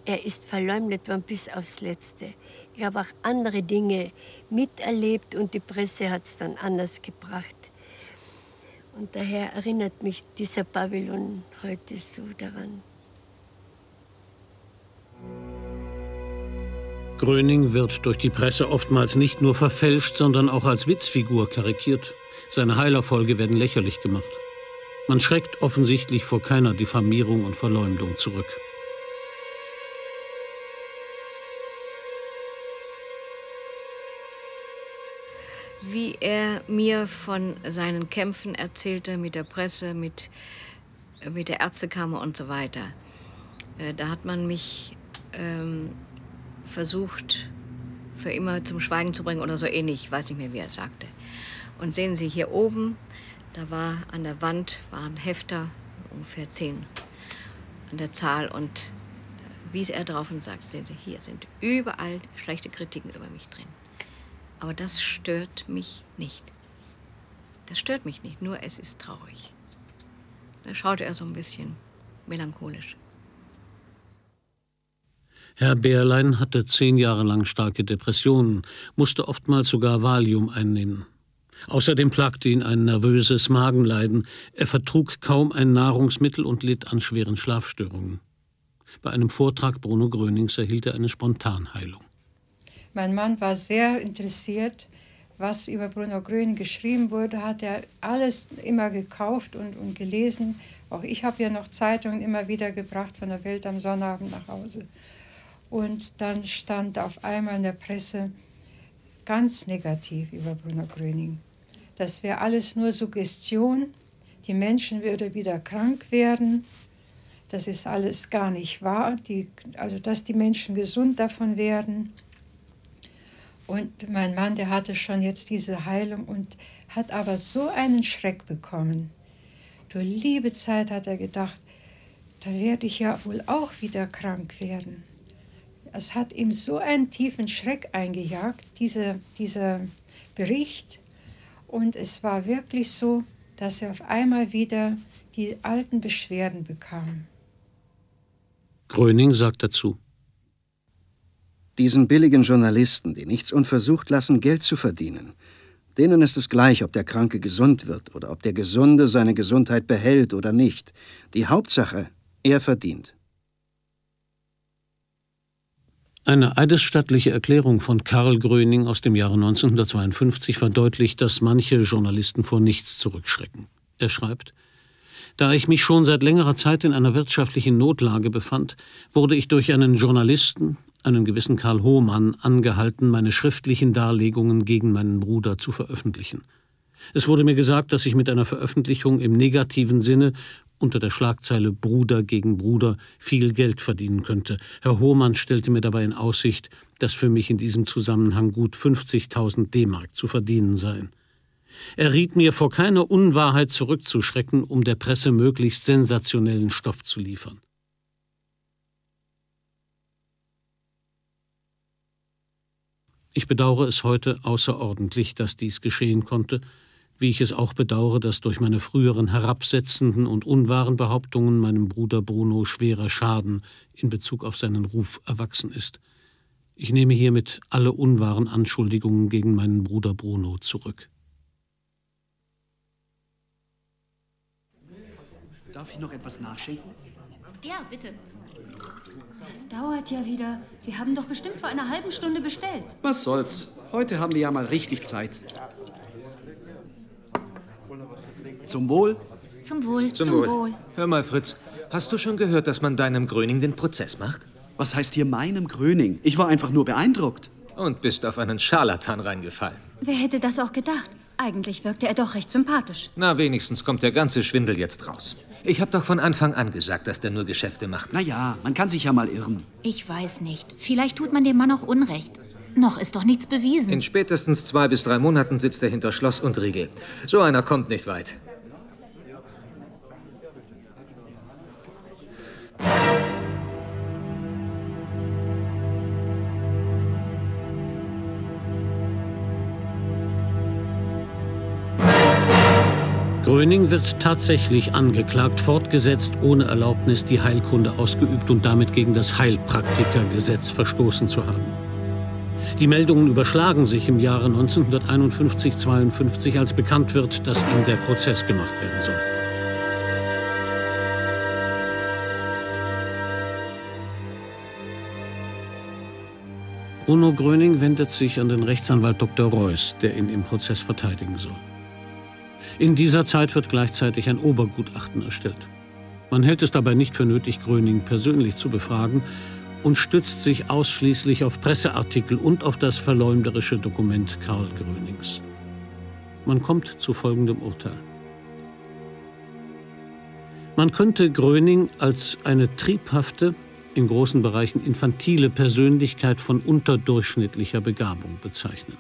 er ist verleumdet worden bis aufs Letzte. Ich habe auch andere Dinge miterlebt und die Presse hat es dann anders gebracht. Und daher erinnert mich dieser Pavillon heute so daran. Gröning wird durch die Presse oftmals nicht nur verfälscht, sondern auch als Witzfigur karikiert. Seine Heilerfolge werden lächerlich gemacht. Man schreckt offensichtlich vor keiner Diffamierung und Verleumdung zurück. Wie er mir von seinen Kämpfen erzählte mit der Presse, mit der Ärztekammer und so weiter. Da hat man mich versucht, für immer zum Schweigen zu bringen oder so ähnlich. Ich weiß nicht mehr, wie er es sagte. Und sehen Sie hier oben, da war an der Wand waren Hefter, ungefähr 10 an der Zahl. Und wies er drauf und sagte, sehen Sie, hier sind überall schlechte Kritiken über mich drin. Aber das stört mich nicht. Das stört mich nicht, nur es ist traurig. Da schaute er so ein bisschen melancholisch. Herr Behrlein hatte 10 Jahre lang starke Depressionen, musste oftmals sogar Valium einnehmen. Außerdem plagte ihn ein nervöses Magenleiden. Er vertrug kaum ein Nahrungsmittel und litt an schweren Schlafstörungen. Bei einem Vortrag Bruno Grönings erhielt er eine Spontanheilung. Mein Mann war sehr interessiert, was über Bruno Gröning geschrieben wurde, hat er alles immer gekauft und gelesen. Auch ich habe ja noch Zeitungen immer wieder gebracht von der Welt am Sonnabend nach Hause. Und dann stand auf einmal in der Presse ganz negativ über Bruno Gröning. Das wäre alles nur Suggestion, die Menschen würden wieder krank werden. Das ist alles gar nicht wahr, also dass die Menschen gesund davon werden. Und mein Mann, der hatte schon jetzt diese Heilung und hat aber so einen Schreck bekommen. Du liebe Zeit, hat er gedacht, da werde ich ja wohl auch wieder krank werden. Es hat ihm so einen tiefen Schreck eingejagt, dieser Bericht. Und es war wirklich so, dass er auf einmal wieder die alten Beschwerden bekam. Gröning sagt dazu: Diesen billigen Journalisten, die nichts unversucht lassen, Geld zu verdienen, denen ist es gleich, ob der Kranke gesund wird oder ob der Gesunde seine Gesundheit behält oder nicht. Die Hauptsache, er verdient. Eine eidesstattliche Erklärung von Karl Gröning aus dem Jahre 1952 verdeutlicht, dass manche Journalisten vor nichts zurückschrecken. Er schreibt: Da ich mich schon seit längerer Zeit in einer wirtschaftlichen Notlage befand, wurde ich durch einen Journalisten, einen gewissen Karl Hohmann, angehalten, meine schriftlichen Darlegungen gegen meinen Bruder zu veröffentlichen. Es wurde mir gesagt, dass ich mit einer Veröffentlichung im negativen Sinne unter der Schlagzeile Bruder gegen Bruder viel Geld verdienen könnte. Herr Hohmann stellte mir dabei in Aussicht, dass für mich in diesem Zusammenhang gut 50.000 D-Mark zu verdienen seien. Er riet mir, vor keiner Unwahrheit zurückzuschrecken, um der Presse möglichst sensationellen Stoff zu liefern. Ich bedauere es heute außerordentlich, dass dies geschehen konnte, wie ich es auch bedauere, dass durch meine früheren herabsetzenden und unwahren Behauptungen meinem Bruder Bruno schwerer Schaden in Bezug auf seinen Ruf erwachsen ist. Ich nehme hiermit alle unwahren Anschuldigungen gegen meinen Bruder Bruno zurück. Darf ich noch etwas nachschenken? Ja, bitte. Das dauert ja wieder. Wir haben doch bestimmt vor einer halben Stunde bestellt. Was soll's? Heute haben wir ja mal richtig Zeit. Zum Wohl. Zum Wohl. Zum Wohl. Hör mal, Fritz, hast du schon gehört, dass man deinem Gröning den Prozess macht? Was heißt hier meinem Gröning? Ich war einfach nur beeindruckt. Und bist auf einen Scharlatan reingefallen. Wer hätte das auch gedacht? Eigentlich wirkte er doch recht sympathisch. Na, wenigstens kommt der ganze Schwindel jetzt raus. Ich habe doch von Anfang an gesagt, dass der nur Geschäfte macht. Na ja, man kann sich ja mal irren. Ich weiß nicht. Vielleicht tut man dem Mann auch Unrecht. Noch ist doch nichts bewiesen. In spätestens 2 bis 3 Monaten sitzt er hinter Schloss und Riegel. So einer kommt nicht weit. Gröning wird tatsächlich angeklagt, fortgesetzt, ohne Erlaubnis die Heilkunde ausgeübt und damit gegen das Heilpraktikergesetz verstoßen zu haben. Die Meldungen überschlagen sich im Jahre 1951-52, als bekannt wird, dass ihm der Prozess gemacht werden soll. Bruno Gröning wendet sich an den Rechtsanwalt Dr. Reuß, der ihn im Prozess verteidigen soll. In dieser Zeit wird gleichzeitig ein Obergutachten erstellt. Man hält es dabei nicht für nötig, Gröning persönlich zu befragen und stützt sich ausschließlich auf Presseartikel und auf das verleumderische Dokument Karl Grönings. Man kommt zu folgendem Urteil. Man könnte Gröning als eine triebhafte, in großen Bereichen infantile Persönlichkeit von unterdurchschnittlicher Begabung bezeichnen.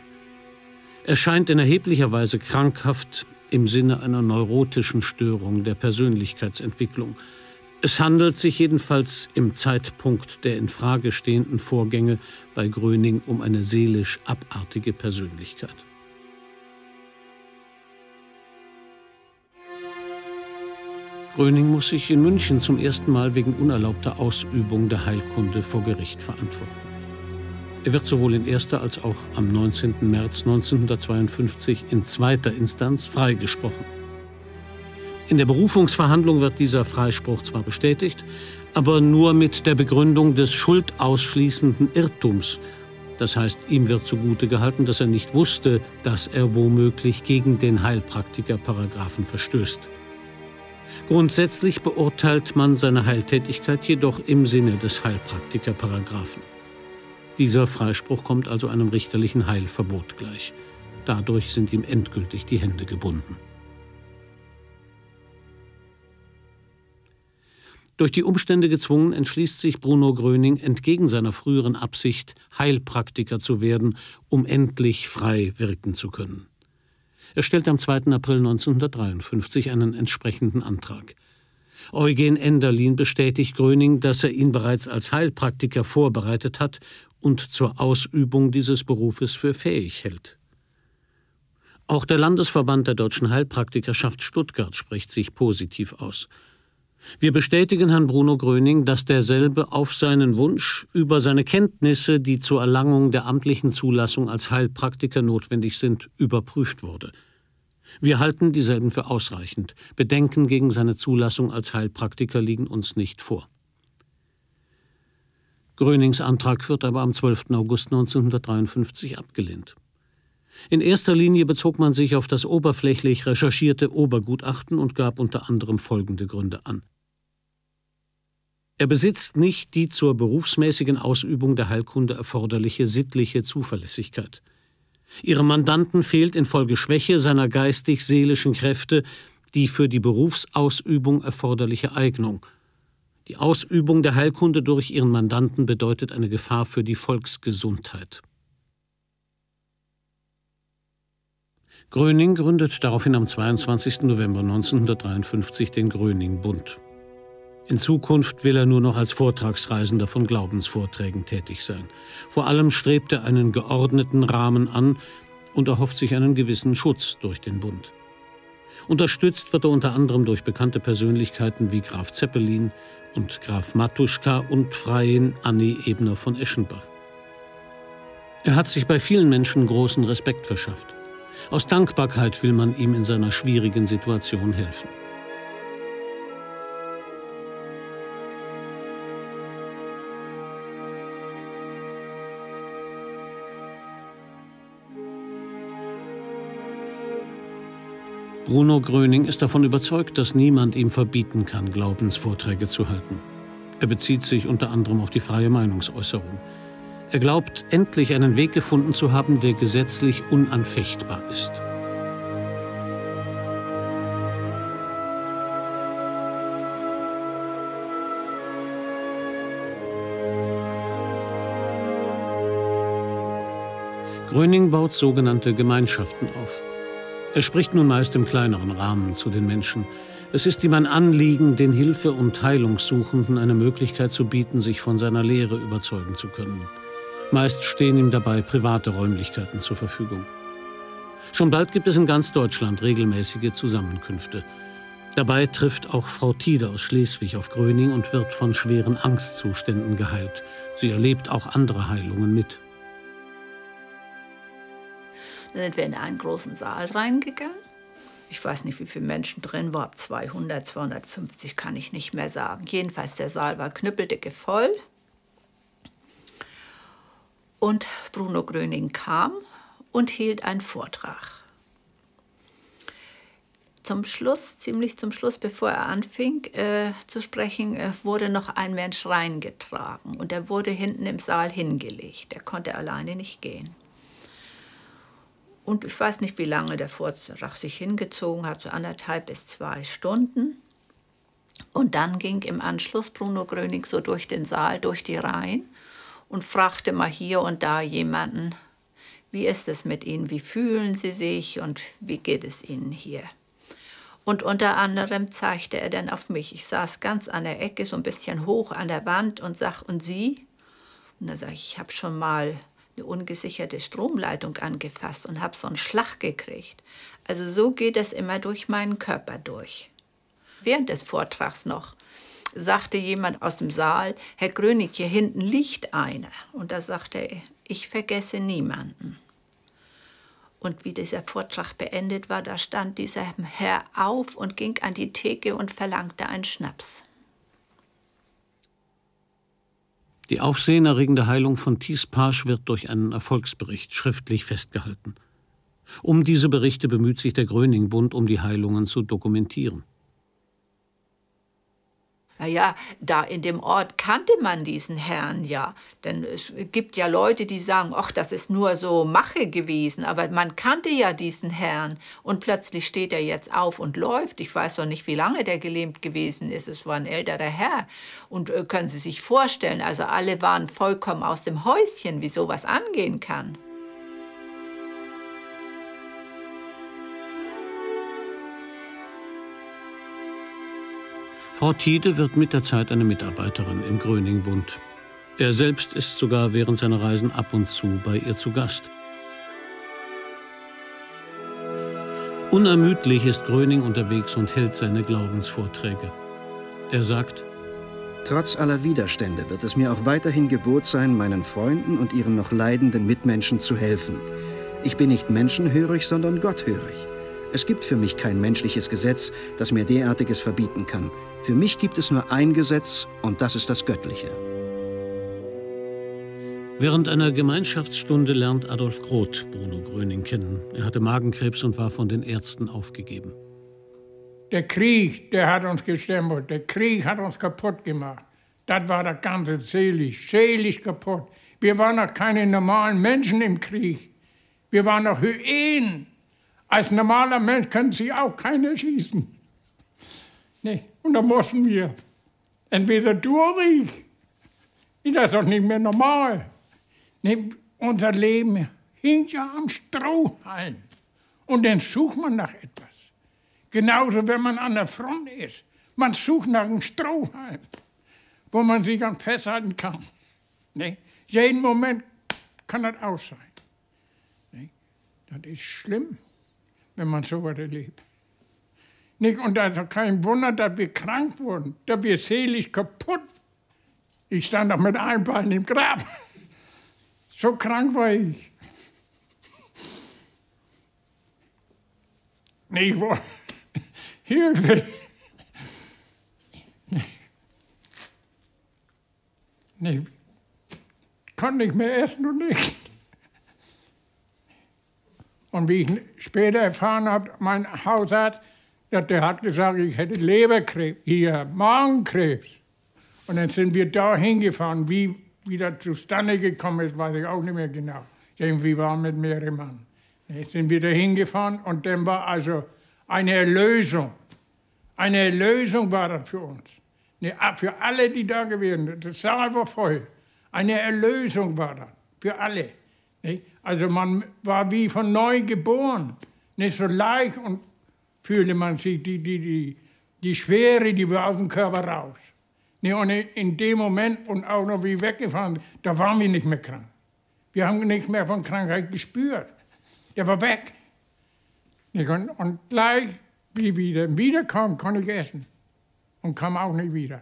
Er scheint in erheblicher Weise krankhaft im Sinne einer neurotischen Störung der Persönlichkeitsentwicklung. Es handelt sich jedenfalls im Zeitpunkt der in Frage stehenden Vorgänge bei Gröning um eine seelisch abartige Persönlichkeit. Gröning muss sich in München zum ersten Mal wegen unerlaubter Ausübung der Heilkunde vor Gericht verantworten. Er wird sowohl in erster als auch am 19. März 1952 in zweiter Instanz freigesprochen. In der Berufungsverhandlung wird dieser Freispruch zwar bestätigt, aber nur mit der Begründung des schuldausschließenden Irrtums. Das heißt, ihm wird zugute gehalten, dass er nicht wusste, dass er womöglich gegen den Heilpraktikerparagraphen verstößt. Grundsätzlich beurteilt man seine Heiltätigkeit jedoch im Sinne des Heilpraktikerparagraphen. Dieser Freispruch kommt also einem richterlichen Heilverbot gleich. Dadurch sind ihm endgültig die Hände gebunden. Durch die Umstände gezwungen, entschließt sich Bruno Gröning entgegen seiner früheren Absicht, Heilpraktiker zu werden, um endlich frei wirken zu können. Er stellt am 2. April 1953 einen entsprechenden Antrag. Eugen Enderlin bestätigt Gröning, dass er ihn bereits als Heilpraktiker vorbereitet hat und zur Ausübung dieses Berufes für fähig hält. Auch der Landesverband der Deutschen Heilpraktikerschaft Stuttgart spricht sich positiv aus. Wir bestätigen Herrn Bruno Gröning, dass derselbe auf seinen Wunsch über seine Kenntnisse, die zur Erlangung der amtlichen Zulassung als Heilpraktiker notwendig sind, überprüft wurde. Wir halten dieselben für ausreichend. Bedenken gegen seine Zulassung als Heilpraktiker liegen uns nicht vor. Grönings Antrag wird aber am 12. August 1953 abgelehnt. In erster Linie bezog man sich auf das oberflächlich recherchierte Obergutachten und gab unter anderem folgende Gründe an. Er besitzt nicht die zur berufsmäßigen Ausübung der Heilkunde erforderliche sittliche Zuverlässigkeit. Ihrem Mandanten fehlt infolge Schwäche seiner geistig-seelischen Kräfte die für die Berufsausübung erforderliche Eignung. Die Ausübung der Heilkunde durch ihren Mandanten bedeutet eine Gefahr für die Volksgesundheit. Gröning gründet daraufhin am 22. November 1953 den Gröning-Bund. In Zukunft will er nur noch als Vortragsreisender von Glaubensvorträgen tätig sein. Vor allem strebt er einen geordneten Rahmen an und erhofft sich einen gewissen Schutz durch den Bund. Unterstützt wird er unter anderem durch bekannte Persönlichkeiten wie Graf Zeppelin und Graf Matuschka und Freiin Annie Ebner von Eschenbach. Er hat sich bei vielen Menschen großen Respekt verschafft. Aus Dankbarkeit will man ihm in seiner schwierigen Situation helfen. Bruno Gröning ist davon überzeugt, dass niemand ihm verbieten kann, Glaubensvorträge zu halten. Er bezieht sich unter anderem auf die freie Meinungsäußerung. Er glaubt, endlich einen Weg gefunden zu haben, der gesetzlich unanfechtbar ist. Gröning baut sogenannte Gemeinschaften auf. Er spricht nun meist im kleineren Rahmen zu den Menschen. Es ist ihm ein Anliegen, den Hilfe- und Heilungssuchenden eine Möglichkeit zu bieten, sich von seiner Lehre überzeugen zu können. Meist stehen ihm dabei private Räumlichkeiten zur Verfügung. Schon bald gibt es in ganz Deutschland regelmäßige Zusammenkünfte. Dabei trifft auch Frau Tiede aus Schleswig auf Gröning und wird von schweren Angstzuständen geheilt. Sie erlebt auch andere Heilungen mit. Dann sind wir in einen großen Saal reingegangen. Ich weiß nicht, wie viele Menschen drin waren, 200, 250 kann ich nicht mehr sagen. Jedenfalls, der Saal war knüppeldicke voll. Und Bruno Gröning kam und hielt einen Vortrag. Zum Schluss, ziemlich zum Schluss, bevor er anfing zu sprechen, wurde noch ein Mensch reingetragen. Und er wurde hinten im Saal hingelegt. Er konnte alleine nicht gehen. Und ich weiß nicht, wie lange der Vortrag sich hingezogen hat, so 1,5 bis 2 Stunden. Und dann ging im Anschluss Bruno Gröning so durch den Saal, durch die Reihen und fragte mal hier und da jemanden, wie ist es mit Ihnen, wie fühlen Sie sich und wie geht es Ihnen hier? Und unter anderem zeigte er dann auf mich. Ich saß ganz an der Ecke, so ein bisschen hoch an der Wand und sag, und Sie? Und da sage ich habe schon mal eine ungesicherte Stromleitung angefasst und habe so einen Schlag gekriegt. Also so geht es immer durch meinen Körper durch. Während des Vortrags noch sagte jemand aus dem Saal, Herr Gröning, hier hinten liegt einer. Und da sagte er, ich vergesse niemanden. Und wie dieser Vortrag beendet war, da stand dieser Herr auf und ging an die Theke und verlangte einen Schnaps. Die aufsehenerregende Heilung von Thies Paasch wird durch einen Erfolgsbericht schriftlich festgehalten. Um diese Berichte bemüht sich der Gröning-Bund, um die Heilungen zu dokumentieren. Naja, da in dem Ort kannte man diesen Herrn ja. Denn es gibt ja Leute, die sagen, ach, das ist nur so Mache gewesen. Aber man kannte ja diesen Herrn. Und plötzlich steht er jetzt auf und läuft. Ich weiß doch nicht, wie lange der gelähmt gewesen ist. Es war ein älterer Herr. Und können Sie sich vorstellen, also alle waren vollkommen aus dem Häuschen, wie sowas angehen kann. Frau Tiede wird mit der Zeit eine Mitarbeiterin im Gröning-Bund. Er selbst ist sogar während seiner Reisen ab und zu bei ihr zu Gast. Unermüdlich ist Gröning unterwegs und hält seine Glaubensvorträge. Er sagt, trotz aller Widerstände wird es mir auch weiterhin Gebot sein, meinen Freunden und ihren noch leidenden Mitmenschen zu helfen. Ich bin nicht menschenhörig, sondern gotthörig. Es gibt für mich kein menschliches Gesetz, das mir derartiges verbieten kann. Für mich gibt es nur ein Gesetz, und das ist das Göttliche. Während einer Gemeinschaftsstunde lernt Adolf Groth Bruno Gröning kennen. Er hatte Magenkrebs und war von den Ärzten aufgegeben. Der Krieg, der hat uns gestempelt. Der Krieg hat uns kaputt gemacht. Das war das Ganze seelisch kaputt. Wir waren noch keine normalen Menschen im Krieg. Wir waren noch Hyänen. Als normaler Mensch können Sie auch keiner schießen. Nicht? Und da mussten wir entweder durch. Das ist doch nicht mehr normal. Nicht? Unser Leben hing ja am Strohhalm. Und dann sucht man nach etwas. Genauso, wenn man an der Front ist. Man sucht nach einem Strohhalm, wo man sich an festhalten kann. Nicht? Jeden Moment kann das auch sein. Nicht? Das ist schlimm, wenn man so was erlebt. Nicht? Und da ist kein Wunder, dass wir krank wurden, dass wir seelisch kaputt. Ich stand doch mit einem Bein im Grab. So krank war ich. Nicht wahr? Hilfe! Ich konnte nicht mehr essen und nicht. Und wie ich später erfahren habe, mein Hausarzt, der hat gesagt, ich hätte Leberkrebs, hier Magenkrebs. Und dann sind wir da hingefahren. Wie das zustande gekommen ist, weiß ich auch nicht mehr genau. Irgendwie waren mit mehreren Mann. Dann sind wir da hingefahren und dann war also eine Erlösung. Eine Erlösung war das für uns. Für alle, die da gewesen sind. Das Saal war voll. Eine Erlösung war das. Für alle. Also man war wie von neu geboren. Nicht so leicht und fühlte man sich die Schwere, die war aus dem Körper raus. Und in dem Moment und auch noch wie weggefahren, da waren wir nicht mehr krank. Wir haben nichts mehr von Krankheit gespürt. Der war weg. Und gleich, wie wieder kam, konnte ich essen. Und kam auch nicht wieder.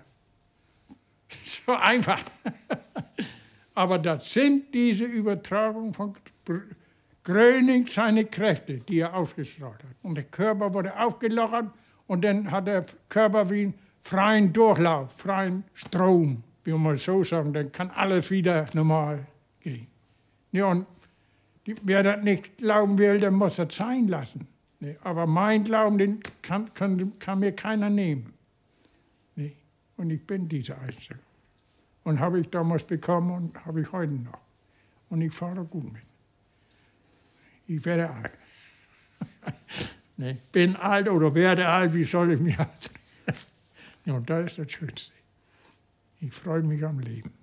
So einfach. Aber das sind diese Übertragungen von Gröning, seine Kräfte, die er ausgestrahlt hat. Und der Körper wurde aufgelockert und dann hat der Körper wie einen freien Durchlauf, freien Strom, wie man mal so sagen. Dann kann alles wieder normal gehen. Ja, und wer das nicht glauben will, der muss das sein lassen. Aber mein Glauben, den kann mir keiner nehmen. Und ich bin dieser Einzelne. Und habe ich damals bekommen und habe ich heute noch. Und ich fahre gut mit. Ich werde alt. Bin alt oder werde alt, wie soll ich mich ausdrücken? Und das ist das Schönste. Ich freue mich am Leben,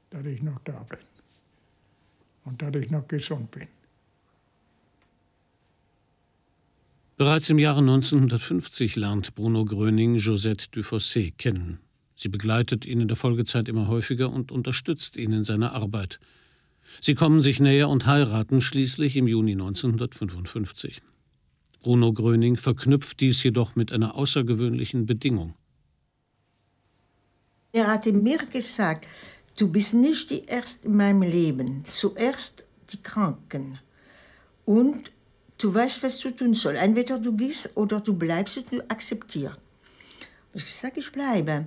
dass ich noch da bin. Und dass ich noch gesund bin. Bereits im Jahre 1950 lernt Bruno Gröning Josette Dufossé kennen. Sie begleitet ihn in der Folgezeit immer häufiger und unterstützt ihn in seiner Arbeit. Sie kommen sich näher und heiraten schließlich im Juni 1955. Bruno Gröning verknüpft dies jedoch mit einer außergewöhnlichen Bedingung. Er hatte mir gesagt, du bist nicht die Erste in meinem Leben, zuerst die Kranken. Und du weißt, was du tun sollst. Entweder du gehst oder du bleibst und du akzeptierst. Ich sage, ich bleibe.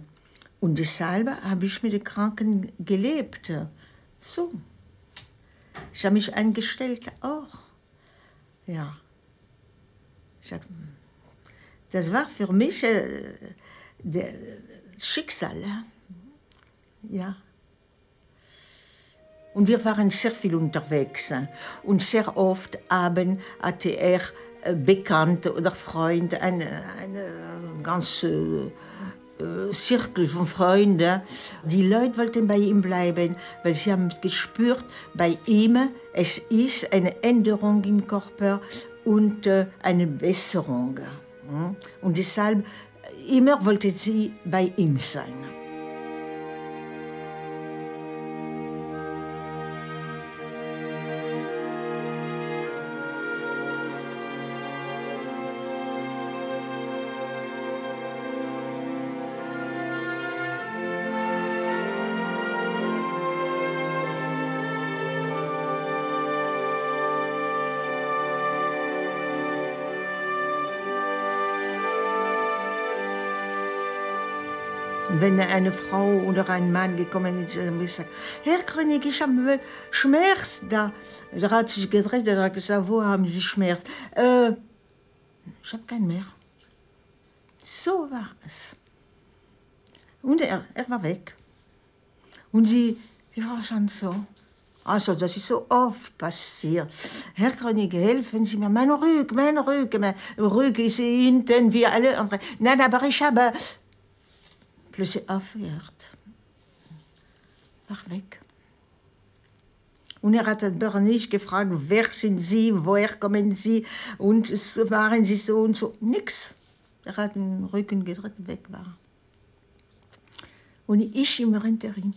Und deshalb habe ich mit den Kranken gelebt. So. Ich habe mich eingestellt auch. Ja. Das war für mich das Schicksal. Ja. Und wir waren sehr viel unterwegs. Und sehr oft abends hatte er Bekannte oder Freunde, eine ganze Zirkel von Freunden. Die Leute wollten bei ihm bleiben, weil sie haben gespürt, bei ihm es ist eine Änderung im Körper und eine Besserung. Und deshalb immer wollte sie bei ihm sein. Wenn eine Frau oder ein Mann gekommen ist und gesagt, Herr Gröning, ich habe Schmerz da. Da hat sich gedreht und hat gesagt, wo haben Sie Schmerz? Ich habe keinen mehr. So war es. Und er war weg. Und sie war schon so Also, das ist so oft passiert. Herr Gröning, helfen Sie mir, mein Rücken ist hinten, wie alle anderen. Nein, aber ich habe plötzlich aufgehört. War weg. Und er hat aber nicht gefragt, wer sind Sie, woher kommen Sie und waren Sie so und so. Nix. Er hat den Rücken gedreht, weg war. Und ich immer hinterhin.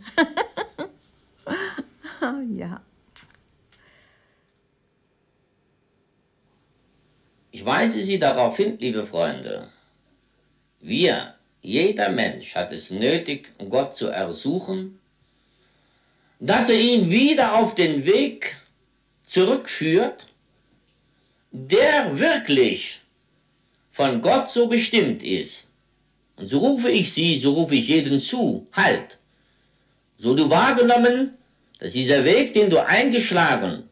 Ja. Ich weise Sie darauf hin, liebe Freunde. Jeder Mensch hat es nötig, Gott zu ersuchen, dass er ihn wieder auf den Weg zurückführt, der wirklich von Gott so bestimmt ist. Und so rufe ich Sie, so rufe ich jeden zu, halt. So du wahrgenommen, dass dieser Weg, den du eingeschlagen,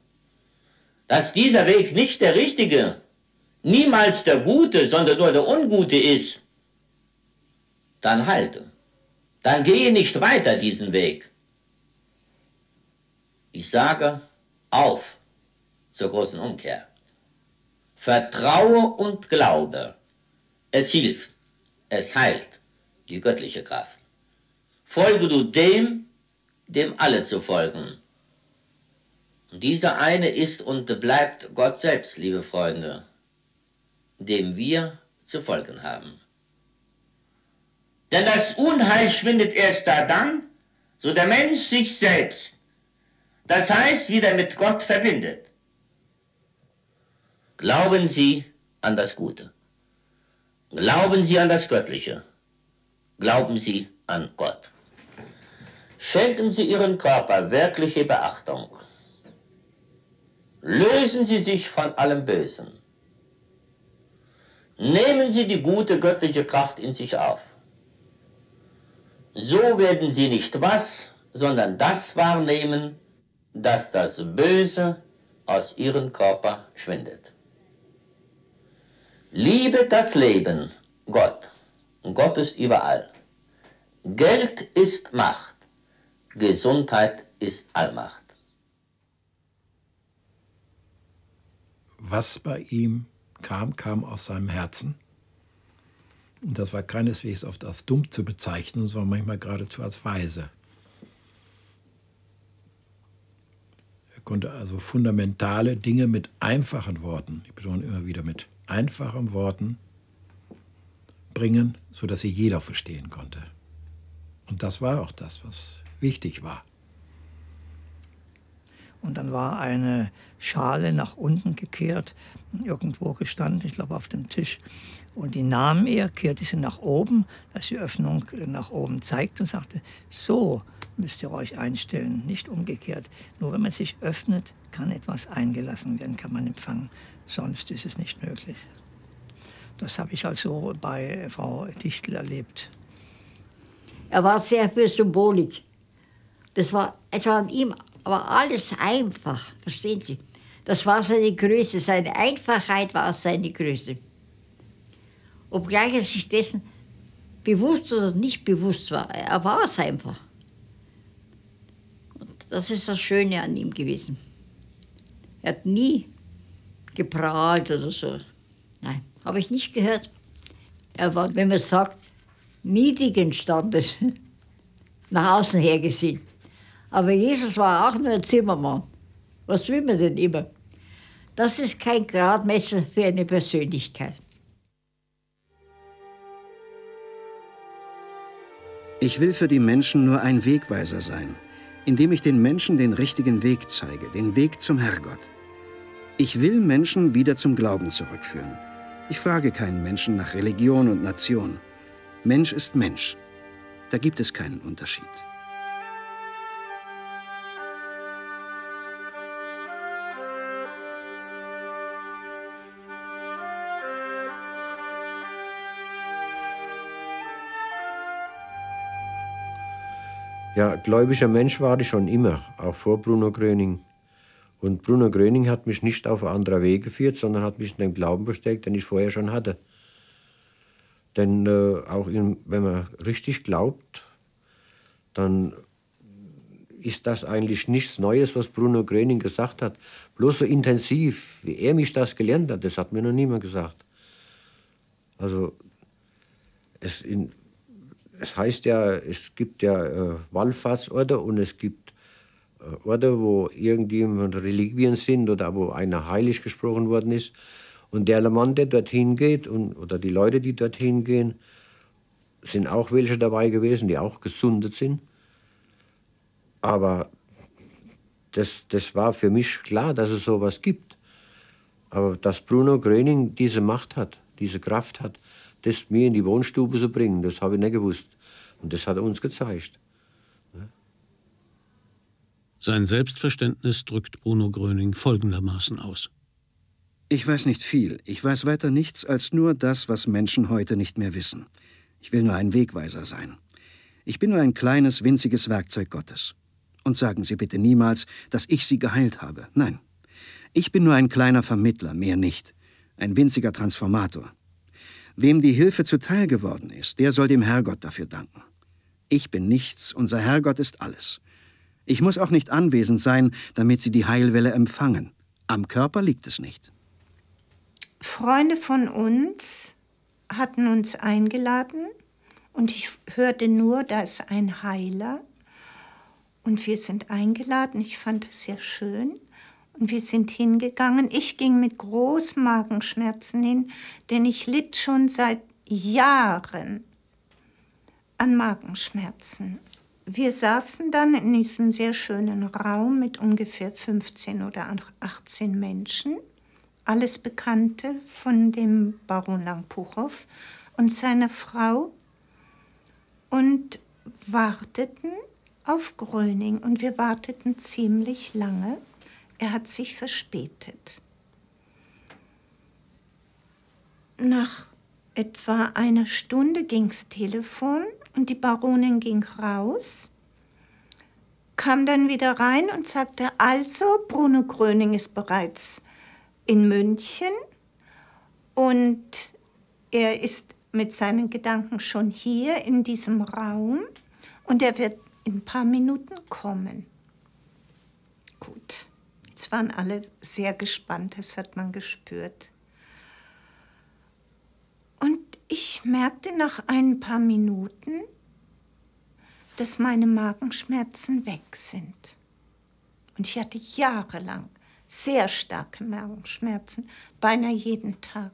dass dieser Weg nicht der richtige, niemals der gute, sondern nur der ungute ist, dann halte. Dann gehe nicht weiter diesen Weg. Ich sage, auf zur großen Umkehr. Vertraue und glaube. Es hilft, es heilt, die göttliche Kraft. Folge du dem alle zu folgen. Und dieser eine ist und bleibt Gott selbst, liebe Freunde, dem wir zu folgen haben. Denn das Unheil schwindet erst dann, so der Mensch sich selbst, das heißt, wieder mit Gott verbindet. Glauben Sie an das Gute. Glauben Sie an das Göttliche. Glauben Sie an Gott. Schenken Sie Ihren Körper wirkliche Beachtung. Lösen Sie sich von allem Bösen. Nehmen Sie die gute göttliche Kraft in sich auf. So werden Sie nicht was, sondern das wahrnehmen, dass das Böse aus Ihrem Körper schwindet. Liebe das Leben, Gott. Gott ist überall. Geld ist Macht. Gesundheit ist Allmacht. Was bei ihm kam aus seinem Herzen. Und das war keineswegs oft als dumm zu bezeichnen, sondern manchmal geradezu als weise. Er konnte also fundamentale Dinge mit einfachen Worten, ich betone immer wieder mit einfachen Worten, bringen, sodass sie jeder verstehen konnte. Und das war auch das, was wichtig war. Und dann war eine Schale nach unten gekehrt, irgendwo gestanden, ich glaube auf dem Tisch. Und die nahm er, kehrte sie nach oben, dass die Öffnung nach oben zeigt und sagte, so müsst ihr euch einstellen, nicht umgekehrt. Nur wenn man sich öffnet, kann etwas eingelassen werden, kann man empfangen. Sonst ist es nicht möglich. Das habe ich also bei Frau Tichtel erlebt. Er war sehr für Symbolik. Es war an ihm aber alles einfach, verstehen Sie? Das war seine Größe, seine Einfachheit war seine Größe. Obgleich er sich dessen bewusst oder nicht bewusst war, er war es einfach. Und das ist das Schöne an ihm gewesen. Er hat nie geprahlt oder so. Nein, habe ich nicht gehört. Er war, wenn man sagt, niedrigen Standes, nach außen her gesehen. Aber Jesus war auch nur ein Zimmermann. Was will man denn immer? Das ist kein Gradmesser für eine Persönlichkeit. Ich will für die Menschen nur ein Wegweiser sein, indem ich den Menschen den richtigen Weg zeige, den Weg zum Herrgott. Ich will Menschen wieder zum Glauben zurückführen. Ich frage keinen Menschen nach Religion und Nation. Mensch ist Mensch. Da gibt es keinen Unterschied. Ja, gläubiger Mensch war ich schon immer, auch vor Bruno Gröning. Und Bruno Gröning hat mich nicht auf einen anderen Weg geführt, sondern hat mich in den Glauben bestärkt, den ich vorher schon hatte. Denn wenn man richtig glaubt, dann ist das eigentlich nichts Neues, was Bruno Gröning gesagt hat. Bloß so intensiv, wie er mich das gelernt hat, das hat mir noch niemand gesagt. Also, es heißt ja, es gibt ja Wallfahrtsorte und es gibt Orte, wo irgendjemand Reliquien sind oder wo einer heilig gesprochen worden ist. Und der Mann, der dorthin geht, oder die Leute, die dorthin gehen, sind auch welche dabei gewesen, die auch gesundet sind. Aber das war für mich klar, dass es sowas gibt. Aber dass Bruno Gröning diese Macht hat, diese Kraft hat, das mir in die Wohnstube zu bringen, das habe ich nicht gewusst. Und das hat er uns gezeigt. Sein Selbstverständnis drückt Bruno Gröning folgendermaßen aus. Ich weiß nicht viel. Ich weiß weiter nichts als nur das, was Menschen heute nicht mehr wissen. Ich will nur ein Wegweiser sein. Ich bin nur ein kleines, winziges Werkzeug Gottes. Und sagen Sie bitte niemals, dass ich Sie geheilt habe. Nein. Ich bin nur ein kleiner Vermittler, mehr nicht. Ein winziger Transformator. Wem die Hilfe zuteil geworden ist, der soll dem Herrgott dafür danken. Ich bin nichts, unser Herrgott ist alles. Ich muss auch nicht anwesend sein, damit Sie die Heilwelle empfangen. Am Körper liegt es nicht. Freunde von uns hatten uns eingeladen und ich hörte nur, da ist ein Heiler. Und wir sind eingeladen. Ich fand das sehr schön. Und wir sind hingegangen. Ich ging mit großen Magenschmerzen hin, denn ich litt schon seit Jahren an Magenschmerzen. Wir saßen dann in diesem sehr schönen Raum mit ungefähr 15 oder 18 Menschen. Alles Bekannte von dem Baron Langpuchow und seiner Frau. Und warteten auf Gröning. Und wir warteten ziemlich lange. Er hat sich verspätet. Nach etwa einer Stunde ging's Telefon und die Baronin ging raus, kam dann wieder rein und sagte, also Bruno Gröning ist bereits in München und er ist mit seinen Gedanken schon hier in diesem Raum und er wird in ein paar Minuten kommen. Gut, jetzt waren alle sehr gespannt, das hat man gespürt. Und ich merkte nach ein paar Minuten, dass meine Magenschmerzen weg sind. Und ich hatte jahrelang sehr starke Magenschmerzen, beinahe jeden Tag.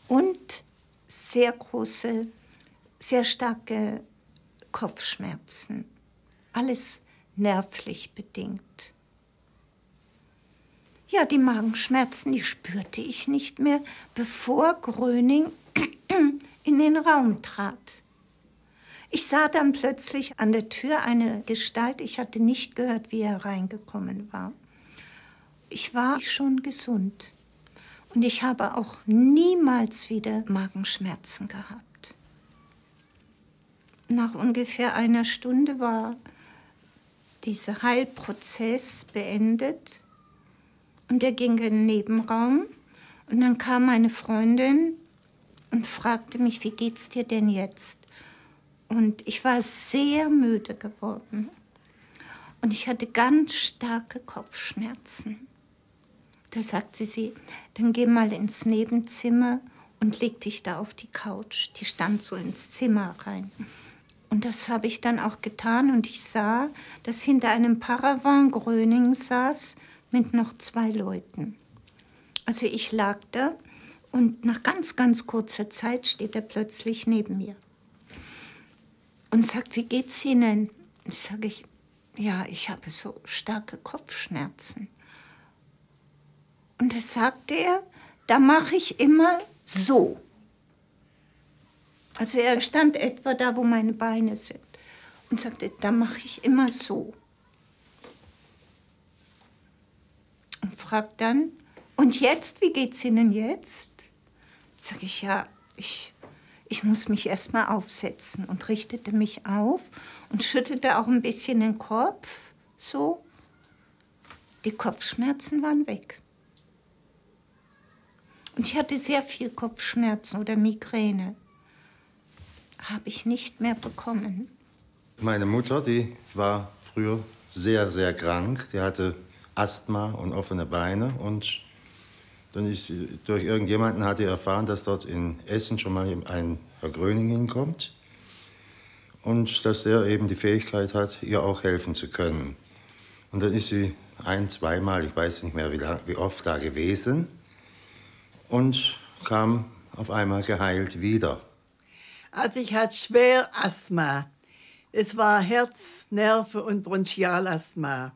Und sehr große, sehr starke Kopfschmerzen. Alles nervlich bedingt. Ja, die Magenschmerzen, die spürte ich nicht mehr, bevor Gröning in den Raum trat. Ich sah dann plötzlich an der Tür eine Gestalt. Ich hatte nicht gehört, wie er reingekommen war. Ich war schon gesund. Und ich habe auch niemals wieder Magenschmerzen gehabt. Nach ungefähr einer Stunde war dieser Heilprozess beendet. Und er ging in den Nebenraum. Und dann kam meine Freundin und fragte mich, wie geht's dir denn jetzt? Und ich war sehr müde geworden. Und ich hatte ganz starke Kopfschmerzen. Da sagte sie, dann geh mal ins Nebenzimmer und leg dich da auf die Couch. Die stand so ins Zimmer rein. Und das habe ich dann auch getan. Und ich sah, dass hinter einem Paravan Gröning saß mit noch 2 Leuten. Also ich lag da und nach ganz, ganz kurzer Zeit steht er plötzlich neben mir. Und sagt, wie geht's Ihnen? Und sage ich, ja, ich habe so starke Kopfschmerzen. Und da sagte er, da mache ich immer so. Also er stand etwa da, wo meine Beine sind. Und sagte, da mache ich immer so. Und fragt dann, und jetzt, wie geht's Ihnen jetzt? Sag ich, ja, ich muss mich erst mal aufsetzen und richtete mich auf und schüttelte auch ein bisschen den Kopf, so. Die Kopfschmerzen waren weg. Und ich hatte sehr viel Kopfschmerzen oder Migräne. Habe ich nicht mehr bekommen. Meine Mutter, die war früher sehr, sehr krank. Der hatte Asthma und offene Beine. Und dann ist durch irgendjemanden hat er erfahren, dass dort in Essen schon mal ein Herr Gröning hinkommt. Und dass er eben die Fähigkeit hat, ihr auch helfen zu können. Und dann ist sie zweimal, ich weiß nicht mehr wie oft, da gewesen und kam auf einmal geheilt wieder. Also ich hatte schwer Asthma. Es war Herz-, Nerven- und Bronchialasthma.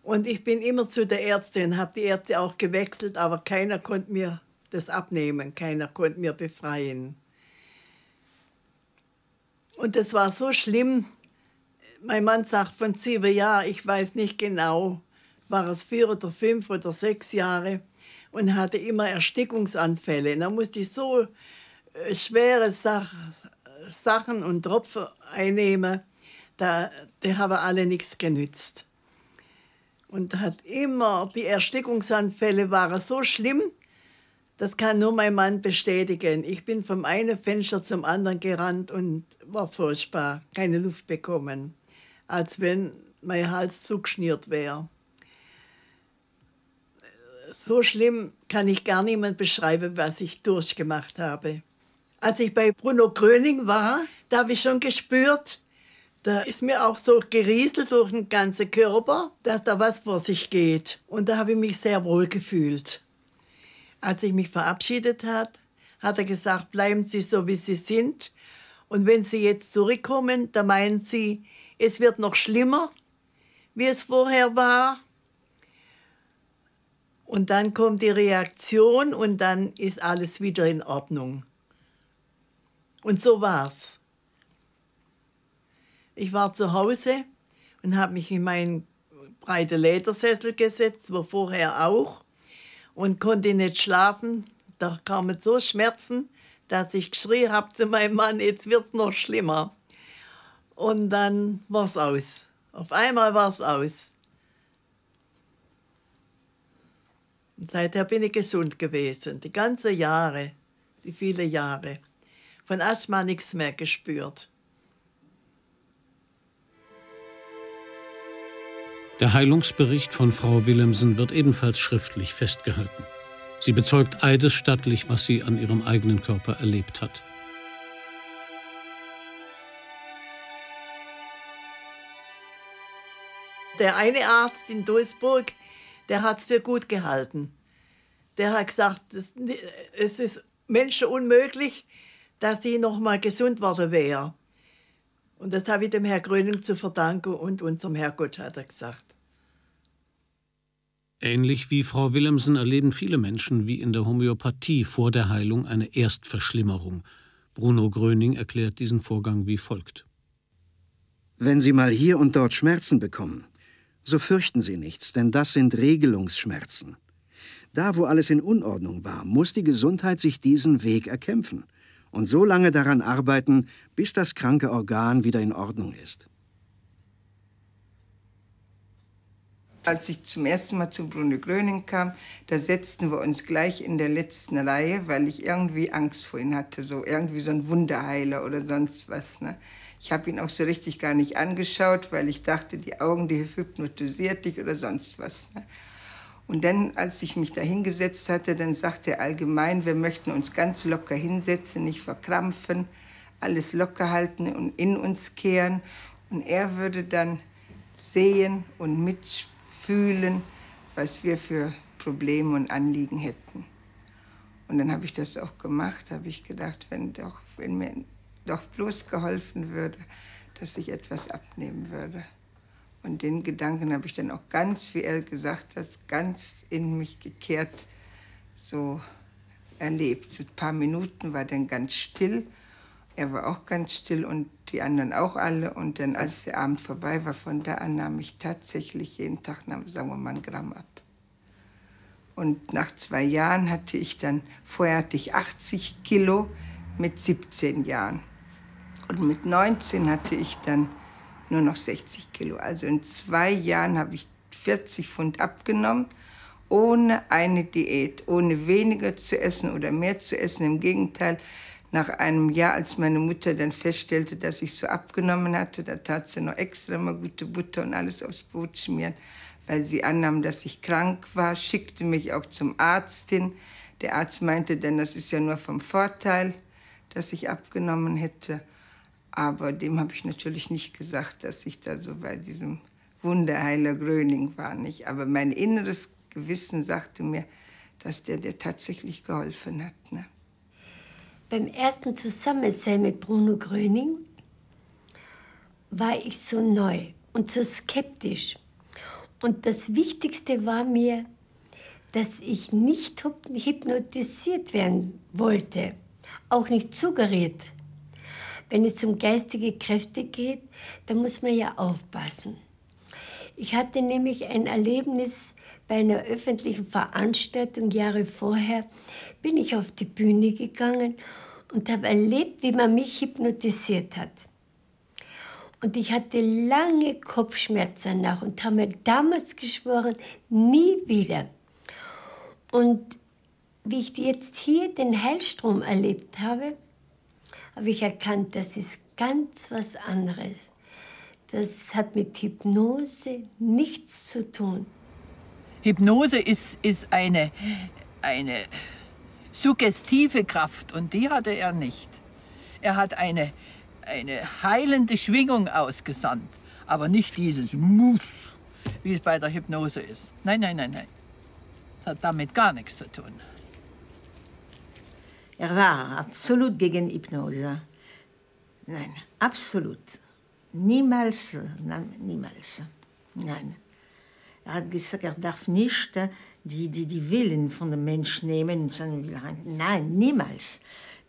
Und ich bin immer zu der Ärztin, habe die Ärzte auch gewechselt, aber keiner konnte mir das abnehmen, keiner konnte mir befreien. Und das war so schlimm. Mein Mann sagt von 7 Jahren, ich weiß nicht genau, war es 4 oder 5 oder 6 Jahre und hatte immer Erstickungsanfälle. Da musste ich so schwere Sachen und Tropfen einnehmen, die haben alle nichts genützt. Und hat immer, die Erstickungsanfälle waren so schlimm, das kann nur mein Mann bestätigen. Ich bin vom einen Fenster zum anderen gerannt und war furchtbar, keine Luft bekommen, als wenn mein Hals zugeschnürt wäre. So schlimm kann ich gar niemand beschreiben, was ich durchgemacht habe. Als ich bei Bruno Gröning war, da habe ich schon gespürt, da ist mir auch so gerieselt durch den ganzen Körper, dass da was vor sich geht. Und da habe ich mich sehr wohl gefühlt. Als ich mich verabschiedet hat er gesagt, bleiben Sie so, wie Sie sind. Und wenn Sie jetzt zurückkommen, dann meinen Sie, es wird noch schlimmer, wie es vorher war. Und dann kommt die Reaktion und dann ist alles wieder in Ordnung. Und so war's. Ich war zu Hause und habe mich in meinen breiten Ledersessel gesetzt, wo vorher auch, und konnte nicht schlafen. Da kamen so Schmerzen, dass ich geschrien habe zu meinem Mann, jetzt wird's noch schlimmer. Und dann war's aus. Auf einmal war's aus. Und seither bin ich gesund gewesen, die ganzen Jahre, die vielen Jahre. Von Asthma nichts mehr gespürt. Der Heilungsbericht von Frau Willemsen wird ebenfalls schriftlich festgehalten. Sie bezeugt eidesstattlich, was sie an ihrem eigenen Körper erlebt hat. Der eine Arzt in Duisburg, der hat es für gut gehalten. Der hat gesagt, es ist menschenunmöglich, dass sie noch mal gesund worden wäre. Und das habe ich dem Herrn Gröning zu verdanken und unserem Herrgott, hat er gesagt. Ähnlich wie Frau Willemsen erleben viele Menschen wie in der Homöopathie vor der Heilung eine Erstverschlimmerung. Bruno Gröning erklärt diesen Vorgang wie folgt. Wenn Sie mal hier und dort Schmerzen bekommen, so fürchten Sie nichts, denn das sind Regelungsschmerzen. Da, wo alles in Unordnung war, muss die Gesundheit sich diesen Weg erkämpfen und so lange daran arbeiten, bis das kranke Organ wieder in Ordnung ist. Als ich zum ersten Mal zu Bruno Gröning kam, da setzten wir uns gleich in der letzten Reihe, weil ich irgendwie Angst vor ihm hatte, so irgendwie so ein Wunderheiler oder sonst was. Ne? Ich habe ihn auch so richtig gar nicht angeschaut, weil ich dachte, die Augen, die hypnotisiert dich oder sonst was. Ne? Und dann, als ich mich da hingesetzt hatte, dann sagte er allgemein, wir möchten uns ganz locker hinsetzen, nicht verkrampfen, alles locker halten und in uns kehren. Und er würde dann sehen und mitfühlen, was wir für Probleme und Anliegen hätten. Und dann habe ich das auch gemacht, habe ich gedacht, wenn mir doch bloß geholfen würde, dass ich etwas abnehmen würde. Und den Gedanken habe ich dann auch ganz, wie er gesagt hat, ganz in mich gekehrt, so erlebt. So ein paar Minuten war dann ganz still. Er war auch ganz still und die anderen auch alle. Und dann, als der Abend vorbei war, von da an nahm ich tatsächlich jeden Tag, sagen wir mal, 1 Gramm ab. Und nach 2 Jahren hatte ich dann, vorher hatte ich 80 Kilo mit 17 Jahren. Und mit 19 hatte ich dann nur noch 60 Kilo. Also in 2 Jahren habe ich 40 Pfund abgenommen, ohne eine Diät, ohne weniger zu essen oder mehr zu essen. Im Gegenteil, Nach einem Jahr, als meine Mutter dann feststellte, dass ich so abgenommen hatte, da tat sie noch extra mal gute Butter und alles aufs Brot schmieren, weil sie annahm, dass ich krank war, schickte mich auch zum Arzt hin. Der Arzt meinte dann, das ist ja nur vom Vorteil, dass ich abgenommen hätte. Aber dem habe ich natürlich nicht gesagt, dass ich da so bei diesem Wunderheiler Gröning war, nicht? Aber mein inneres Gewissen sagte mir, dass der tatsächlich geholfen hat. Ne? Beim ersten Zusammensein mit Bruno Gröning war ich so neu und so skeptisch. Und das Wichtigste war mir, dass ich nicht hypnotisiert werden wollte, auch nicht suggeriert. Wenn es um geistige Kräfte geht, dann muss man ja aufpassen. Ich hatte nämlich ein Erlebnis bei einer öffentlichen Veranstaltung. Jahre vorher bin ich auf die Bühne gegangen und habe erlebt, wie man mich hypnotisiert hat. Und ich hatte lange Kopfschmerzen danach und habe mir damals geschworen, nie wieder. Und wie ich jetzt hier den Heilstrom erlebt habe, habe ich erkannt, das ist ganz was anderes. Das hat mit Hypnose nichts zu tun. Hypnose ist eine suggestive Kraft und die hatte er nicht. Er hat eine heilende Schwingung ausgesandt, aber nicht dieses wie es bei der Hypnose ist. Nein, nein, nein, nein. Das hat damit gar nichts zu tun. Er war absolut gegen Hypnose. Nein, absolut. Niemals, nein, niemals. Nein. Er hat gesagt, er darf nicht die Willen von dem Menschen nehmen. Nein, niemals.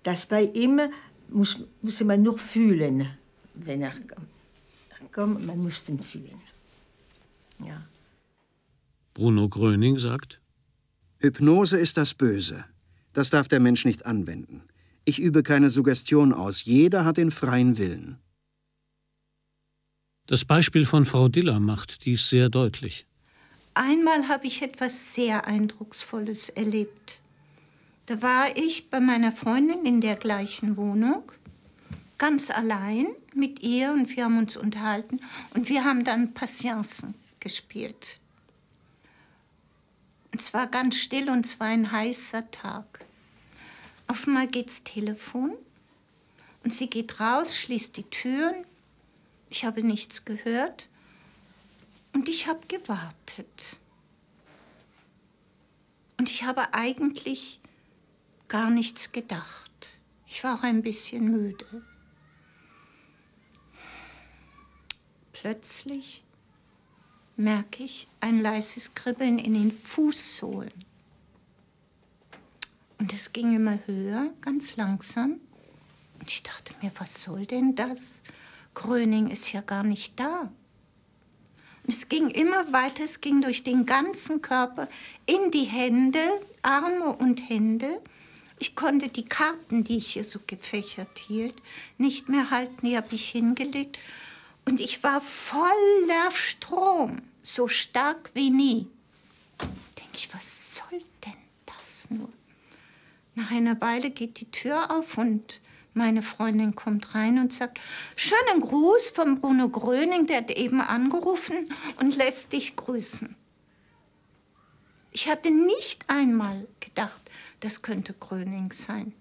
Das bei ihm muss man nur fühlen, wenn er kommt. Man muss ihn fühlen. Ja. Bruno Gröning sagt: Hypnose ist das Böse. Das darf der Mensch nicht anwenden. Ich übe keine Suggestion aus. Jeder hat den freien Willen. Das Beispiel von Frau Diller macht dies sehr deutlich. Einmal habe ich etwas sehr Eindrucksvolles erlebt. Da war ich bei meiner Freundin in der gleichen Wohnung, ganz allein mit ihr, und wir haben uns unterhalten und wir haben dann Patienzen gespielt. Und es war ganz still und es war ein heißer Tag. Auf einmal geht's Telefon und sie geht raus, schließt die Türen. Ich habe nichts gehört und ich habe gewartet. Und ich habe eigentlich gar nichts gedacht. Ich war auch ein bisschen müde. Plötzlich merke ich ein leises Kribbeln in den Fußsohlen. Und es ging immer höher, ganz langsam. Und ich dachte mir, was soll denn das? Gröning ist ja gar nicht da. Und es ging immer weiter, es ging durch den ganzen Körper, in die Hände, Arme und Hände. Ich konnte die Karten, die ich hier so gefächert hielt, nicht mehr halten, die habe ich hingelegt. Und ich war voller Strom, so stark wie nie. Denke ich, was soll denn das nur? Nach einer Weile geht die Tür auf und meine Freundin kommt rein und sagt, schönen Gruß von Bruno Gröning, der hat eben angerufen und lässt dich grüßen. Ich hatte nicht einmal gedacht, das könnte Gröning sein.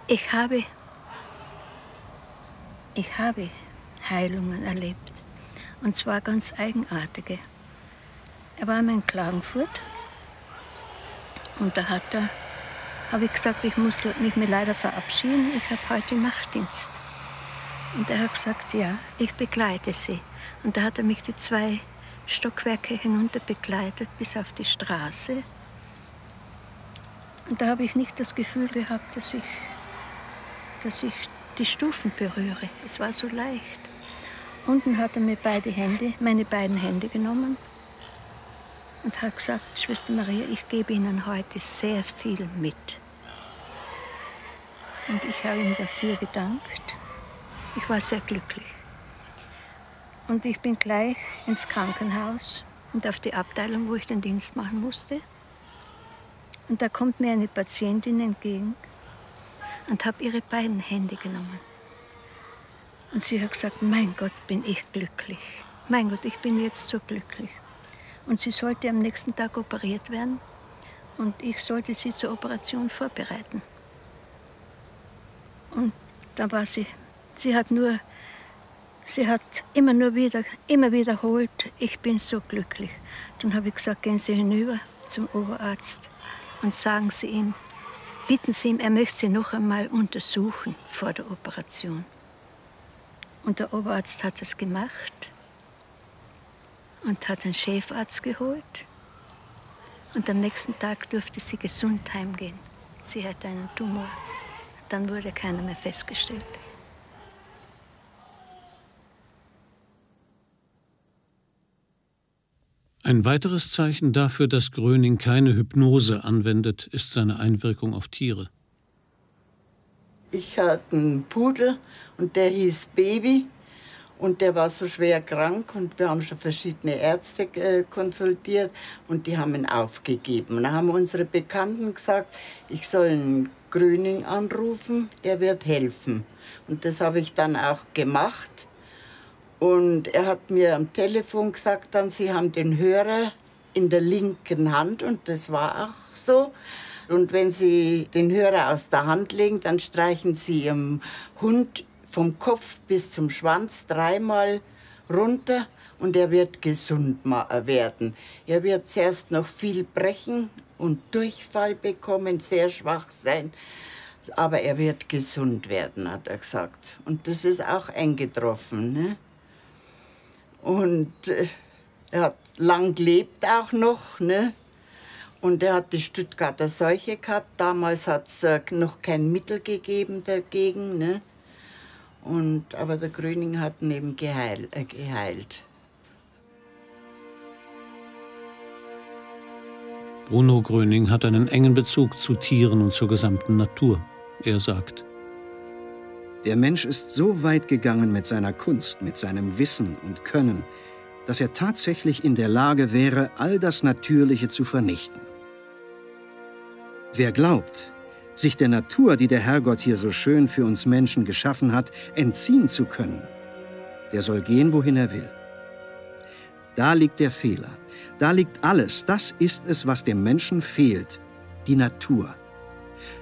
Ich habe Heilungen erlebt. Und zwar ganz eigenartige. Er war in Klagenfurt. Und da habe ich gesagt, ich muss mich leider verabschieden, ich habe heute Nachtdienst. Und er hat gesagt, ja, ich begleite Sie. Und da hat er mich die 2 Stockwerke hinunter begleitet bis auf die Straße. Und da habe ich nicht das Gefühl gehabt, dass ich die Stufen berühre. Es war so leicht. Unten hat er mir meine beiden Hände genommen und hat gesagt, Schwester Maria, ich gebe Ihnen heute sehr viel mit. Und ich habe ihm dafür gedankt. Ich war sehr glücklich. Und ich bin gleich ins Krankenhaus und auf die Abteilung, wo ich den Dienst machen musste. Und da kommt mir eine Patientin entgegen und habe ihre beiden Hände genommen. Und sie hat gesagt, mein Gott, bin ich glücklich. Mein Gott, ich bin jetzt so glücklich. Und sie sollte am nächsten Tag operiert werden und ich sollte sie zur Operation vorbereiten. Und da war sie. Sie hat immer wiederholt, ich bin so glücklich. Dann habe ich gesagt, gehen Sie hinüber zum Oberarzt und sagen Sie ihm, bitten Sie ihm, er möchte Sie noch einmal untersuchen vor der Operation. Und der Oberarzt hat es gemacht und hat einen Chefarzt geholt. Und am nächsten Tag durfte sie gesund heimgehen. Sie hatte einen Tumor. Dann wurde keiner mehr festgestellt. Ein weiteres Zeichen dafür, dass Gröning keine Hypnose anwendet, ist seine Einwirkung auf Tiere. Ich hatte einen Pudel und der hieß Baby und der war so schwer krank und wir haben schon verschiedene Ärzte konsultiert und die haben ihn aufgegeben. Dann haben unsere Bekannten gesagt, ich soll einen Gröning anrufen, der wird helfen. Und das habe ich dann auch gemacht. Und er hat mir am Telefon gesagt, dann, Sie haben den Hörer in der linken Hand und das war auch so. Und wenn Sie den Hörer aus der Hand legen, dann streichen Sie Ihrem Hund vom Kopf bis zum Schwanz 3-mal runter und er wird gesund werden. Er wird zuerst noch viel brechen und Durchfall bekommen, sehr schwach sein. Aber er wird gesund werden, hat er gesagt. Und das ist auch eingetroffen, ne? Und er hat lang gelebt auch noch, ne? Und er hat die Stuttgarter Seuche gehabt. Damals hat es noch kein Mittel gegeben dagegen, ne? Aber der Gröning hat ihn eben geheilt. Bruno Gröning hat einen engen Bezug zu Tieren und zur gesamten Natur. Er sagt: Der Mensch ist so weit gegangen mit seiner Kunst, mit seinem Wissen und Können, dass er tatsächlich in der Lage wäre, all das Natürliche zu vernichten. Wer glaubt, sich der Natur, die der Herrgott hier so schön für uns Menschen geschaffen hat, entziehen zu können, der soll gehen, wohin er will. Da liegt der Fehler. Da liegt alles. Das ist es, was dem Menschen fehlt. Die Natur.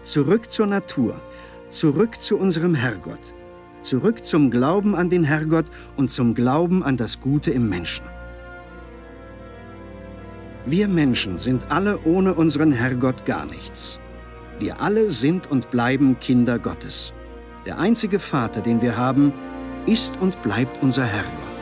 Zurück zur Natur. Zurück zu unserem Herrgott. Zurück zum Glauben an den Herrgott und zum Glauben an das Gute im Menschen. Wir Menschen sind alle ohne unseren Herrgott gar nichts. Wir alle sind und bleiben Kinder Gottes. Der einzige Vater, den wir haben, ist und bleibt unser Herrgott.